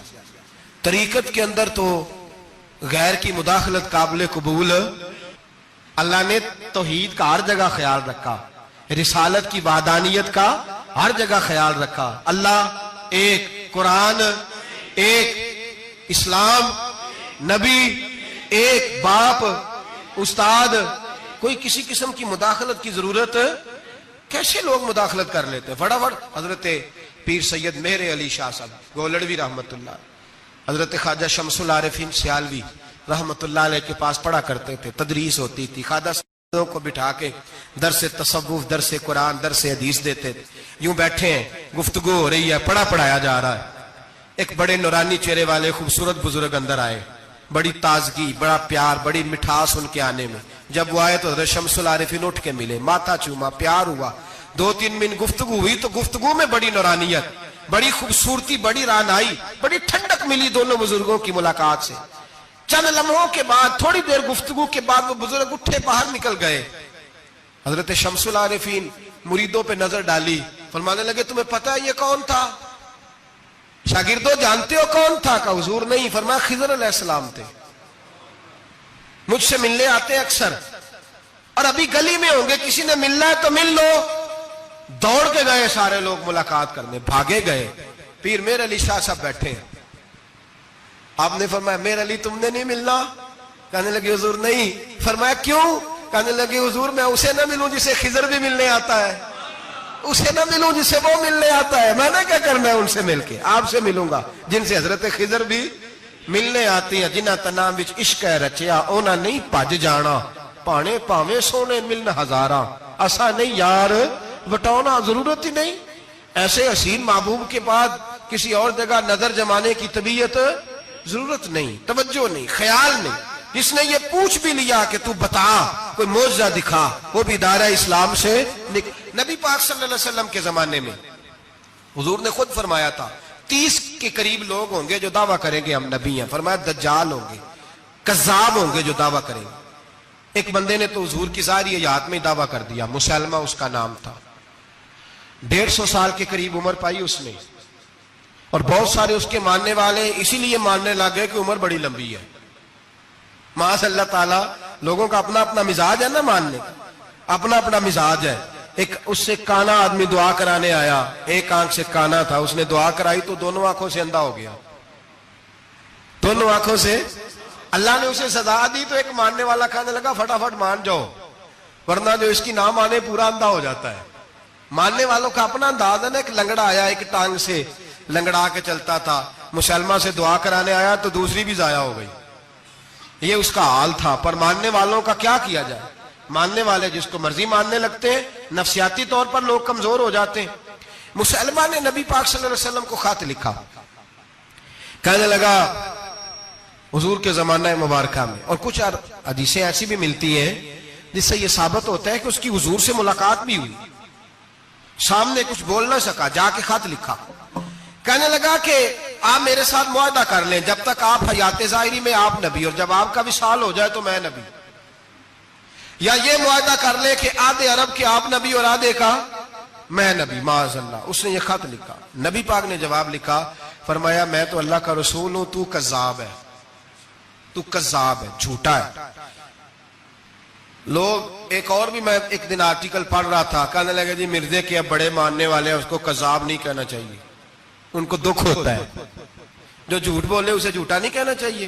S1: طریقت کے اندر تو غیر کی مداخلت قابل قبول، اللہ نے توحید کا ہر جگہ خیال رکھا، رسالت کی وحدانیت کا ہر جگہ خیال رکھا۔ اللہ ایک، قرآن ایک، اسلام، نبی ایک، باپ، استاد، کوئی کسی قسم کی مداخلت کی ضرورت، کیسے لوگ مداخلت کر لیتے ہیں فٹافٹ۔ حضرت پیر سید مہر علی شاہ صاحب گولڑوی رحمت اللہ، حضرت خواجہ شمس العارفین سیالوی رحمت اللہ علیہ کے پاس پڑھا کرتے تھے، تدریس ہوتی تھی، خواجہ صاحب کو بٹھا کے درس تصوف، درس قرآن، درس حدیث دیتے تھے۔ یوں بیٹھے ہیں، گفتگو ہو رہی ہے، پڑھایا جا رہا ہے، ایک بڑے نورانی چہرے والے خوبصورت بزرگ اندر آئے، بڑی تازگی، بڑا پیار، بڑی مٹھاس ان کے آنے میں۔ جب وہ آئے تو حضرت شمس العارفین اٹھ کے ملے، ماتھا چوما، پیار ہوا، 2-3 منٹ گفتگو ہوئی تو گفتگو میں بڑی نورانیت، بڑی خوبصورتی، بڑی رانائی، بڑی ٹھنڈک ملی دونوں بزرگوں کی ملاقات سے۔ چند لمحوں کے بعد، تھوڑی دیر گفتگو کے بعد وہ بزرگ اٹھے باہر نکل گئے۔ حضرت شمس العارفین مریدوں پہ نظر ڈالی، فرمانے لگے تمہیں پتہ ہے یہ کون تھا؟ شاگردوں جانتے ہو کون تھا؟ کہا حضور نہیں۔ فرمایا خضر علیہ السلام تھے، مجھ سے ملنے آتے اکثر، اور ابھی گلی میں ہوں گے، کسی نے ملنا ہے تو مل لو۔ دوڑ کے گئے سارے لوگ ملاقات کرنے، بھاگے گئے۔ پیر مہر علی شاہ صاحب بیٹھے ہیں، آپ نے فرمایا مہر علی تم نے نہیں ملنا؟ کہنے لگے حضور نہیں۔ فرمایا کیوں؟ کہنے لگے حضور میں اسے نہ ملوں جسے خضر بھی ملنے آتا ہے، اسے نہ ملوں جس سے وہ ملنے آتا ہے، میں نے کیا کرنا ہے ان سے مل کے؟ آپ سے ملوں گا جن سے حضرت خضر بھی ملنے آتی ہیں۔ جنہ تنا وچ عشق ہے رچیا اونا نہیں بھج جانا، پانے پاویں سونے ملن ہزاراں، اسا نہیں یار وٹانا، ضرورت ہی نہیں۔ ایسے حسین محبوب کے بعد کسی اور جگہ نظر جمانے کی طبیعت، ضرورت نہیں، توجہ نہیں، خیال نہیں۔ جس نے یہ پوچھ بھی لیا کہ تو بتا، کوئی معجزہ دکھا، وہ بھی دائرہ اسلام سے نبی پاک صلی اللہ علیہ وسلم کے زمانے میں حضور نے خود فرمایا تھا 30 کے قریب لوگ ہوں گے جو دعویٰ کریں گے ہم نبی ہیں۔ فرمایا دجال ہوں گے، کذاب ہوں گے جو دعویٰ کریں گے۔ ایک بندے نے تو حضور کی ظاہری حیات میں دعویٰ کر دیا، مسلمہ اس کا نام تھا، 150 سال کے قریب عمر پائی اس نے، اور بہت سارے اس کے ماننے والے اسی لیے ماننے لگے کہ عمر بڑی لمبی ہے۔ معاذ اللہ تعالیٰ، لوگوں کا اپنا اپنا مزاج ہے نا، ماننے کا اپنا اپنا مزاج ہے۔ ایک اس سے کانا آدمی دعا کرانے آیا، ایک آنکھ سے کانا تھا، اس نے دعا کرائی تو دونوں آنکھوں سے اندھا ہو گیا، دونوں آنکھوں سے۔ اللہ نے اسے سزا دی تو ایک ماننے والا کہنے لگا فٹافٹ مان جاؤ، ورنہ جو اس کی نہ مانے پورا اندھا ہو جاتا ہے۔ ماننے والوں کا اپنا انداز ہے نا۔ ایک لنگڑا آیا، ایک ٹانگ سے لنگڑا کے چلتا تھا، مسلمہ سے دعا کرانے آیا تو دوسری بھی ضائع ہو گئی، یہ اس کا حال تھا۔ پر ماننے والوں کا کیا کیا جائے؟ ماننے والے جس کو مرضی ماننے لگتے ہیں، نفسیاتی طور پر لوگ کمزور ہو جاتے ہیں۔ مسلمہ نے نبی پاک صلی اللہ علیہ وسلم کو خط لکھا، کہنے لگا حضور کے زمانہ مبارکہ میں، اور کچھ حدیثیں ایسی بھی ملتی ہیں جس سے یہ ثابت ہوتا ہے کہ اس کی حضور سے ملاقات بھی ہوئی، سامنے کچھ بول نہ سکا، جا کے خط لکھا، کہنے لگا کہ آپ میرے ساتھ معاہدہ کر لیں، جب تک آپ حیات ظاہری میں آپ نبی، اور جب آپ کا وصال ہو جائے تو میں نبی، یا یہ معاہدہ کر لیں کہ آدھے عرب کے آپ نبی اور آدھے کا میں نبی۔ معاذ اللہ، اس نے یہ خط لکھا۔ نبی پاک نے جواب لکھا، فرمایا میں تو اللہ کا رسول ہوں، تو کذاب ہے، تو کذاب ہے، جھوٹا ہے۔ لوگ ایک اور بھی، میں ایک دن آرٹیکل پڑھ رہا تھا، کہنے لگے جی مرزے کے اب بڑے ماننے والے ہیں، اس کو کذاب نہیں کہنا چاہیے، ان کو دکھ ہوتا ہے، جو جھوٹ بولے اسے جھوٹا نہیں کہنا چاہیے۔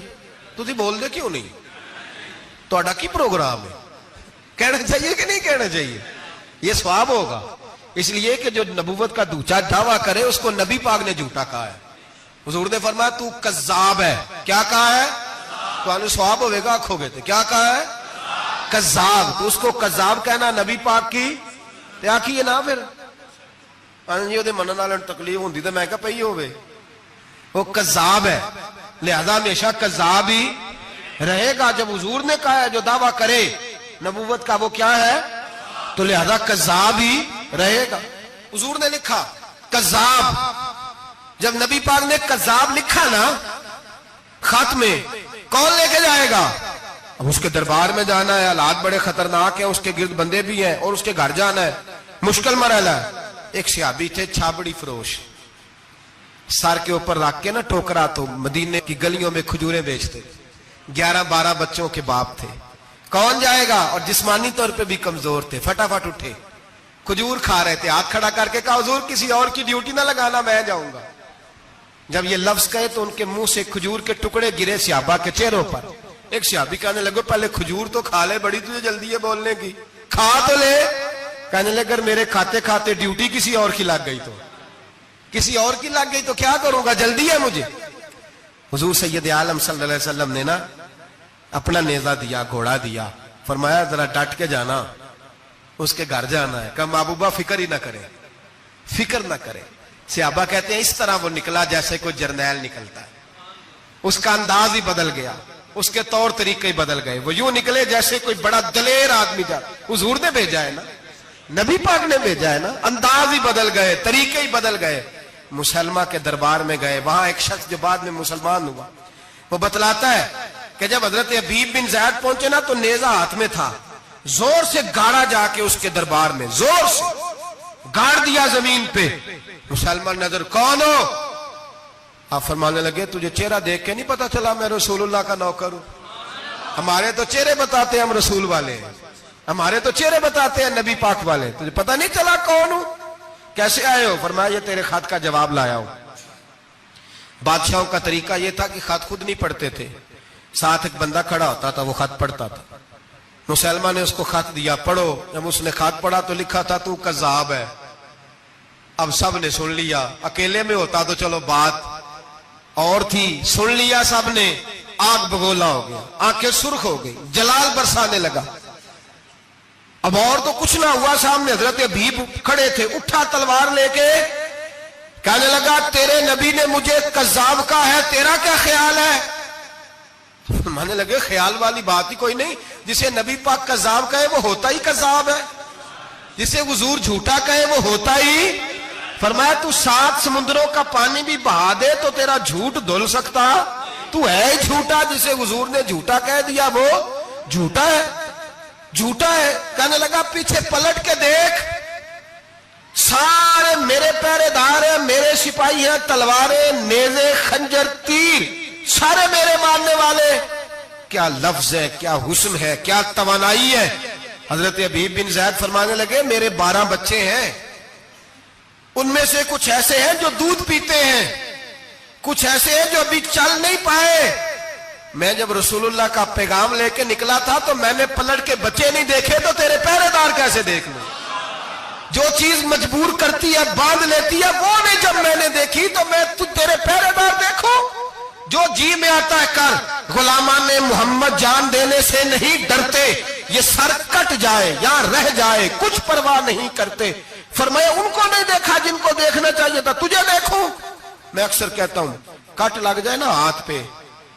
S1: تو تھی بول دے کیوں نہیں؟ تو اڈا کی پروگرام ہے، کہنا چاہیے کہ نہیں کہنا چاہیے؟ یہ ثواب ہوگا، اس لیے کہ جو نبوت کا دوچا دعویٰ کرے اس کو نبی پاک نے جھوٹا کہا ہے۔ حضور نے فرمایا تو کذاب ہے، کیا کہا ہے؟ تو آنے ثواب ہوئے گا، کھو گئے تھے، کیا کہا ہے؟ کذاب۔ تو اس کو کذاب کہنا نبی پاک کی کیا کی ہے نا، پھر جی وہ منن والے تکلیف ہوندی تو میں کہا پئی ہوئے، وہ کذاب ہے، لہذا ہمیشہ کذاب ہی رہے گا۔ جب حضور نے کہا ہے جو دعویٰ کرے نبوت کا وہ کیا ہے، تو لہذا کذاب ہی رہے گا۔ حضور نے لکھا کذاب، جب نبی پاک نے کذاب لکھا نا خط میں، کون لے کے جائے گا؟ اب اس کے دربار میں جانا ہے، حالات بڑے خطرناک ہیں، اس کے گرد بندے بھی ہیں، اور اس کے گھر جانا ہے، مشکل مرحلہ ہے۔ ایک صحابی تھے چھابڑی فروش، سر کے اوپر رکھ کے نا ٹوکرا، تو مدینے کی گلیوں میں کھجوریں بیچتے، 11-12 بچوں کے باپ تھے۔ کون جائے گا؟ اور جسمانی طور پہ بھی کمزور تھے، فٹافٹ اٹھے، کھجور کھا رہے تھے، ہاتھ کھڑا کر کے کہا حضور کسی اور کی ڈیوٹی نہ لگانا، میں جاؤں گا۔ جب یہ لفظ کہے تو ان کے منہ سے کھجور کے ٹکڑے گرے صحابہ کے چہروں پر۔ ایک صحابی کہنے لگے پہلے کھجور تو کھا لے، بڑی تجھے جلدی ہے بولنے کی، کھا تو لے۔ کہنے لگے اگر میرے کھاتے کھاتے ڈیوٹی کسی اور کی لگ گئی تو، کسی اور کی لگ گئی تو کیا کروں گا، جلدی ہے مجھے۔ حضور سید عالم صلی اللہ علیہ وسلم نے نا اپنا نیزہ دیا، گھوڑا دیا، فرمایا ذرا ڈٹ کے جانا، اس کے گھر جانا ہے۔ کہا محبوبہ فکر ہی نہ کرے، فکر نہ کرے۔ صحابہ کہتے ہیں اس طرح وہ نکلا جیسے کوئی جرنیل نکلتا ہے، اس کا انداز ہی بدل گیا، اس کے طور طریقے ہی بدل گئے، وہ یوں نکلے جیسے کوئی بڑا دلیر آدمی جا۔ حضور نے بھیجا ہے نا، نبی پاک نے بھیجا ہے نا، انداز ہی بدل گئے، طریقے ہی بدل گئے۔ مسلمہ کے دربار میں گئے، وہاں ایک شخص جو بعد میں مسلمان ہوا، وہ بتلاتا ہے کہ جب حضرت حبیب بن زید پہنچے نا تو نیزہ ہاتھ میں تھا، زور سے گاڑا جا کے اس کے دربار میں، زور سے گاڑ دیا زمین پہ۔ مسلمان نظر، کون ہو؟ آپ فرمانے لگے تجھے چہرہ دیکھ کے نہیں پتا چلا میں رسول اللہ کا نوکر ہوں؟ ہمارے تو چہرے بتاتے ہیں ہم رسول والے ہیں، ہمارے تو چہرے بتاتے ہیں نبی پاک والے، تجھے پتہ نہیں چلا کون ہوں؟ کیسے آئے ہو؟ فرمایا یہ تیرے خط کا جواب لایا ہوں۔ بادشاہوں کا طریقہ یہ تھا کہ خط خود نہیں پڑھتے تھے، ساتھ ایک بندہ کھڑا ہوتا تھا، وہ خط پڑھتا تھا۔ مسلمہ نے اس کو خط دیا، پڑھو۔ جب اس نے خط پڑھا تو لکھا تھا تو کذاب ہے۔ اب سب نے سن لیا، اکیلے میں ہوتا تو چلو بات اور تھی، سن لیا سب نے، آگ بگولا ہو گیا، آنکھیں سرخ ہو گئی، جلال برسانے لگا۔ اب اور تو کچھ نہ ہوا، سامنے حضرت حبیب کھڑے تھے، اٹھا تلوار لے کے کہنے لگا تیرے نبی نے مجھے کذاب کہا ہے، تیرا کیا خیال ہے؟ مانے لگے خیال والی بات ہی کوئی نہیں، جسے نبی پاک کذاب کہے وہ ہوتا ہی کذاب ہے، جسے حضور جھوٹا کہے وہ ہوتا ہی۔ فرمایا تو 7 سمندروں کا پانی بھی بہا دے تو تیرا جھوٹ دھل سکتا، تو ہے ہی جھوٹا، جسے حضور نے جھوٹا کہہ دیا وہ جھوٹا ہے، جھوٹا ہے۔ کہنے لگا پیچھے پلٹ کے دیکھ، سارے میرے پہرے دار ہیں، میرے سپاہی ہیں، تلواریں، نیزے، خنجر، تیر، سارے میرے ماننے والے۔ کیا لفظ ہے، کیا حسن ہے، کیا توانائی ہے۔ حضرت حبیب بن زید فرمانے لگے میرے 12 بچے ہیں، ان میں سے کچھ ایسے ہیں جو دودھ پیتے ہیں، کچھ ایسے ہیں جو ابھی چل نہیں پائے۔ میں جب رسول اللہ کا پیغام لے کے نکلا تھا تو میں نے پلٹ کے بچے نہیں دیکھے تو تیرے پہرے دار کیسے دیکھ لوں؟ جو چیز مجبور کرتی ہے، باندھ لیتی ہے، وہ نہیں جب میں نے دیکھی تو میں تیرے پہرے دار دیکھوں؟ جو جی میں آتا ہے کر، غلامان محمد جان دینے سے نہیں ڈرتے، یہ سر کٹ جائے یا رہ جائے کچھ پرواہ نہیں کرتے۔ فرمایا ان کو نہیں دیکھا جن کو دیکھنا چاہیے تھا، تجھے دیکھوں؟ میں اکثر کہتا ہوں کٹ لگ جائے نا ہاتھ پہ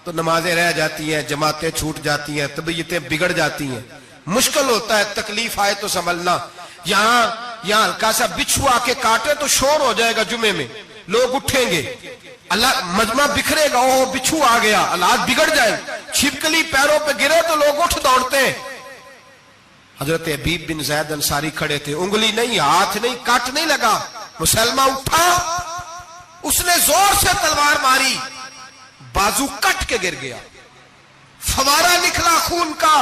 S1: تو نمازیں رہ جاتی ہیں، جماعتیں چھوٹ جاتی ہیں، طبیعتیں بگڑ جاتی ہیں، مشکل ہوتا ہے، تکلیف آئے تو سنبھلنا۔ یہاں ہلکا سا بچھو آ کے کاٹے تو شور ہو جائے گا، جمعے میں لوگ اٹھیں گے، اللہ مجمع بکھرے گا، اوہ بچھو آ گیا، حالات بگڑ جائے، چھپکلی پیروں پہ گرے تو لوگ اٹھ دوڑتے ہیں۔ حضرت حبیب بن زید انصاری کھڑے تھے، انگلی نہیں، ہاتھ نہیں، کٹ نہیں لگا۔ مسلمہ اٹھا، اس نے زور سے تلوار ماری، بازو کٹ کے گر گیا، فوارہ نکلا خون کا۔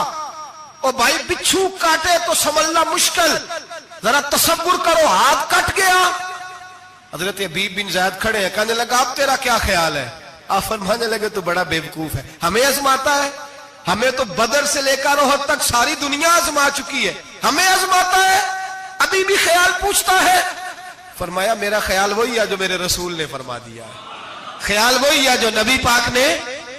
S1: او بھائی بچھو کاٹے تو سنبھلنا مشکل، ذرا تصور کرو ہاتھ کٹ گیا۔ حضرت حبیب بن زید کھڑے ہیں، کہنے لگا اب تیرا کیا خیال ہے؟ آپ فرمانے لگے تو بڑا بیوقوف ہے، ہمیں آزماتا ہے، ہمیں تو بدر سے لے کر احد تک ساری دنیا آزما چکی ہے، ہمیں آزماتا ہے، ابھی بھی خیال پوچھتا ہے۔ فرمایا میرا خیال وہی ہے جو میرے رسول نے فرما دیا ہے، خیال وہی ہے جو نبی پاک نے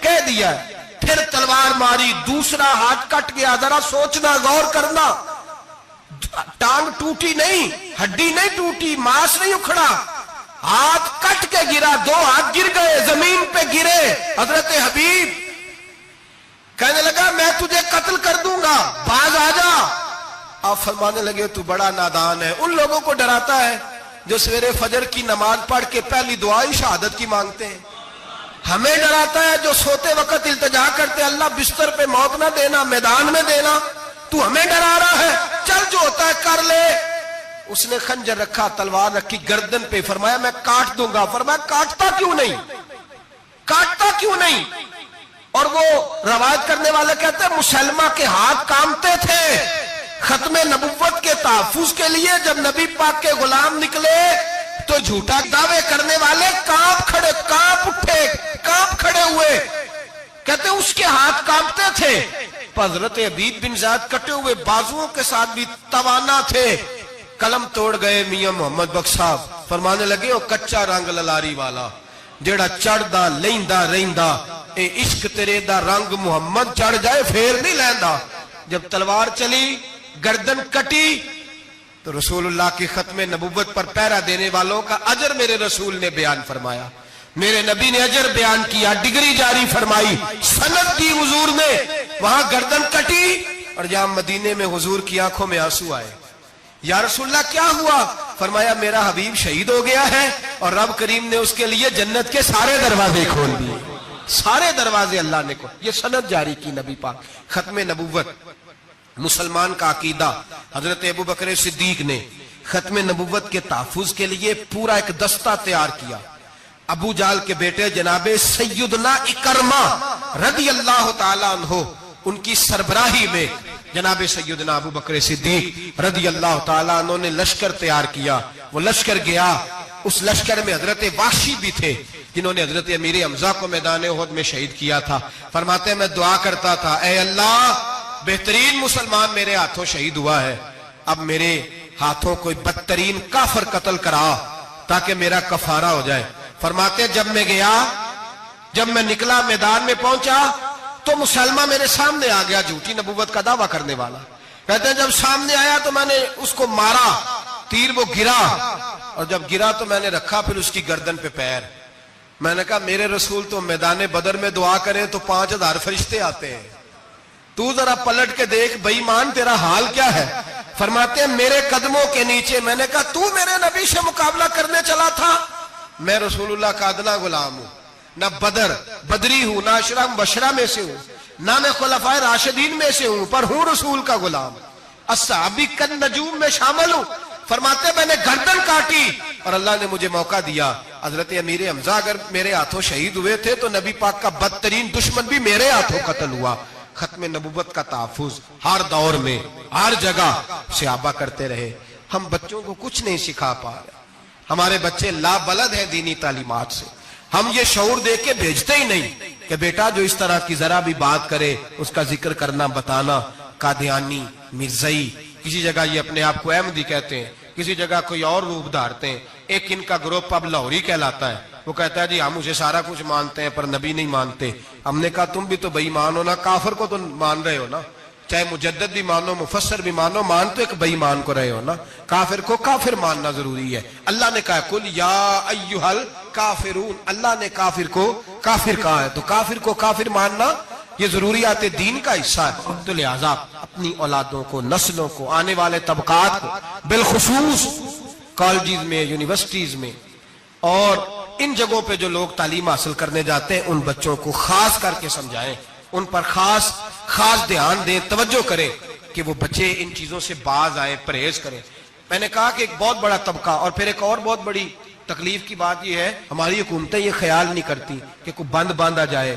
S1: کہہ دیا ہے۔ پھر تلوار ماری، دوسرا ہاتھ کٹ گیا، ذرا سوچنا، غور کرنا، ٹانگ ٹوٹی نہیں، ہڈی نہیں ٹوٹی، ماس نہیں اکھڑا، ہاتھ کٹ کے گرا، 2 ہاتھ گر گئے، زمین پہ گرے۔ حضرت حبیب کہنے لگا میں تجھے قتل کر دوں گا، باز آ جا۔ آپ فرمانے لگے تو بڑا نادان ہے، ان لوگوں کو ڈراتا ہے جو سویرے فجر کی نماز پڑھ کے پہلی دعا ہی شہادت کی مانگتے ہیں۔ ہمیں ڈراتا ہے جو سوتے وقت التجا کرتے اللہ بستر پہ موت نہ دینا، میدان میں دینا، تو ہمیں ڈرا رہا ہے، چل جو ہوتا ہے کر لے۔ اس نے خنجر رکھا، تلوار رکھی گردن پہ، فرمایا میں کاٹ دوں گا۔ فرمایا کاٹتا کیوں نہیں، کاٹتا کیوں نہیں؟ اور وہ روایت کرنے والے کہتے ہیں مسلمہ کے ہاتھ کامتے تھے ختم نبوت کے تحفظ کے لیے۔ جب نبی پاک کے غلام نکلے تو جھوٹا دعوے کرنے والے کانپ اٹھے، کانپ کھڑے ہوئے، کہتے ہیں اس کے ہاتھ کانپتے تھے۔ حضرت عبید بن زیاد کٹے ہوئے بازوؤں کے ساتھ بھی توانا تھے، قلم توڑ گئے میاں محمد بخش صاحب، فرمانے لگے او کچا رنگ للاری والا جیڑا چڑھدا لیندا رہندا، اے عشق تیرے دا رنگ محمد چڑھ جائے پھر نہیں لیندا۔ جب تلوار چلی، گردن کٹی، تو رسول اللہ کی ختم نبوت پر پہرا دینے والوں کا اجر میرے رسول نے بیان فرمایا، میرے نبی نے اجر بیان کیا، ڈگری جاری فرمائی، سند دی حضور نے۔ وہاں گردن کٹی اور جہاں مدینے میں حضور کی آنکھوں میں آنسو آئے۔ یا رسول اللہ کیا ہوا؟ فرمایا میرا حبیب شہید ہو گیا ہے اور رب کریم نے اس کے لیے جنت کے سارے دروازے کھول دیے، سارے دروازے اللہ نے کھول۔ یہ سند جاری کی نبی پاک۔ ختم نبوت مسلمان کا عقیدہ، حضرت ابو بکر صدیق نے ختم نبوت کے تحفظ کے لیے پورا ایک دستہ تیار کیا۔ ابو جال کے بیٹے جناب سیدنا اکرمہ رضی اللہ تعالیٰ عنہ، ان کی سربراہی میں جناب سیدنا ابو بکر صدیق رضی اللہ تعالیٰ عنہ نے لشکر تیار کیا۔ وہ لشکر گیا، اس لشکر میں حضرت وحشی بھی تھے جنہوں نے حضرت امیر حمزہ کو میدان احد میں شہید کیا تھا۔ فرماتے ہیں میں دعا کرتا تھا اے اللہ بہترین مسلمان میرے ہاتھوں شہید ہوا ہے، اب میرے ہاتھوں کوئی بدترین کافر قتل کرا تاکہ میرا کفارہ ہو جائے۔ فرماتے ہیں جب میں گیا، جب میں نکلا میدان میں پہنچا تو مسلمہ میرے سامنے آ گیا، جھوٹی نبوت کا دعویٰ کرنے والا۔ کہتے ہیں جب سامنے آیا تو میں نے اس کو مارا، تیر وہ گرا، اور جب گرا تو میں نے رکھا پھر اس کی گردن پہ پیر۔ میں نے کہا میرے رسول تو میدان بدر میں دعا کریں تو 5000 فرشتے آتے ہیں، تو ذرا پلٹ کے دیکھ بے ایمان تیرا حال کیا ہے۔ فرماتے ہیں میرے قدموں کے نیچے، میں نے کہا تو میرے نبی سے مقابلہ کرنے چلا تھا؟ میں رسول اللہ کا ادنا غلام ہوں، نہ بدری ہوں، نہ عشرہ مبشرہ میں سے ہوں، نہ میں خلفائے راشدین میں سے ہوں، پر ہوں رسول کا غلام، الصحابی کن نجوم میں شامل ہوں۔ فرماتے میں نے گردن کاٹی اور اللہ نے مجھے موقع دیا۔ حضرت امیر حمزہ اگر میرے ہاتھوں شہید ہوئے تھے تو نبی پاک کا بدترین دشمن بھی میرے ہاتھوں قتل ہوا۔ ختم نبوت کا تحفظ ہر دور میں ہر جگہ صحابہ کرتے رہے۔ ہم بچوں کو کچھ نہیں سکھا پا رہے، ہمارے بچے لا بلد ہیں دینی تعلیمات سے، ہم یہ شعور دے کے بھیجتے ہی نہیں کہ بیٹا جو اس طرح کی ذرا بھی بات کرے اس کا ذکر کرنا بتانا۔ قادیانی، مرزائی، کسی جگہ یہ اپنے آپ کو احمدی کہتے ہیں، کسی جگہ کوئی اور روپ دھارتے ہیں۔ ایک ان کا گروپ اب لاہوری کہلاتا ہے، وہ کہتا ہے جی ہم اسے سارا کچھ مانتے ہیں پر نبی نہیں مانتے۔ ہم نے کہا تم بھی تو بے ایمان ہو نا، کافر کو تو مان رہے ہو نا، چاہے مجدد بھی مانو مفسر بھی مانو، مان تو ایک بے ایمان کو رہے ہو نا، کافر کو کافر ماننا ضروری ہے۔ اللہ نے کہا قل یا ایھا الکافرون، اللہ نے کافر کو کافر کہا ہے تو کافر کو کافر ماننا یہ ضروریات دین کا حصہ ہے۔ تو لہذا اپنی اولادوں کو، نسلوں کو، آنے والے طبقات کو، بالخصوص کالجز میں، یونیورسٹیز میں اور ان جگہوں پہ جو لوگ تعلیم حاصل کرنے جاتے ہیں ان بچوں کو خاص کر کے سمجھائیں، ان پر خاص دھیان دیں، توجہ کریں کہ وہ بچے ان چیزوں سے باز آئیں، پرہیز کریں۔ میں نے کہا کہ ایک بہت بڑا طبقہ، اور پھر ایک اور بہت بڑی تکلیف کی بات یہ ہے ہماری حکومتیں یہ خیال نہیں کرتی کہ کوئی بند باندھا جائے،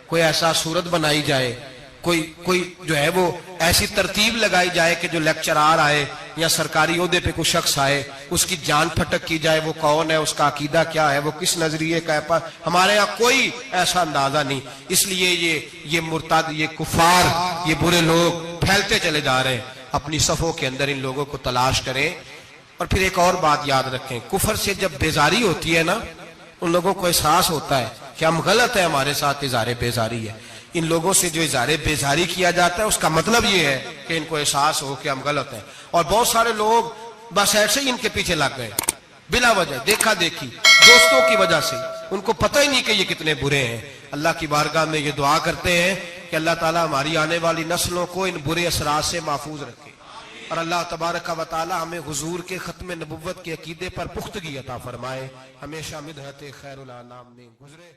S1: کوئی ایسا صورت بنائی جائے، کوئی جو ہے وہ ایسی ترتیب لگائی جائے کہ جو لیکچرار آئے یا سرکاری عہدے پہ کوئی شخص آئے اس کی جان پھٹک کی جائے، وہ کون ہے، اس کا عقیدہ کیا ہے، وہ کس نظریے کا ہے۔ ہمارے ہاں کوئی ایسا اندازہ نہیں، اس لیے یہ مرتد، یہ کفار، یہ برے لوگ پھیلتے چلے جا رہے ہیں۔ اپنی صفوں کے اندر ان لوگوں کو تلاش کریں۔ اور پھر ایک اور بات یاد رکھیں، کفر سے جب بیزاری ہوتی ہے نا، ان لوگوں کو احساس ہوتا ہے کہ ہم غلط ہے، ہمارے ساتھ اظہار بیزاری ہے۔ ان لوگوں سے جو اظہار بیزاری کیا جاتا ہے اس کا مطلب یہ ہے کہ ان کو احساس ہو کہ ہم غلط ہیں۔ اور بہت سارے لوگ بس ایسے ہی ان کے پیچھے لگ گئے بلا وجہ، دیکھا دیکھی، دوستوں کی وجہ سے، ان کو پتہ ہی نہیں کہ یہ کتنے برے ہیں۔ اللہ کی بارگاہ میں یہ دعا کرتے ہیں کہ اللہ تعالیٰ ہماری آنے والی نسلوں کو ان برے اثرات سے محفوظ رکھے، اور اللہ تبارک و تعالی ہمیں حضور کے ختم نبوت کے عقیدے پر پختگی عطا فرمائے، ہمیشہ مدحت خیر الانام میں گزرے۔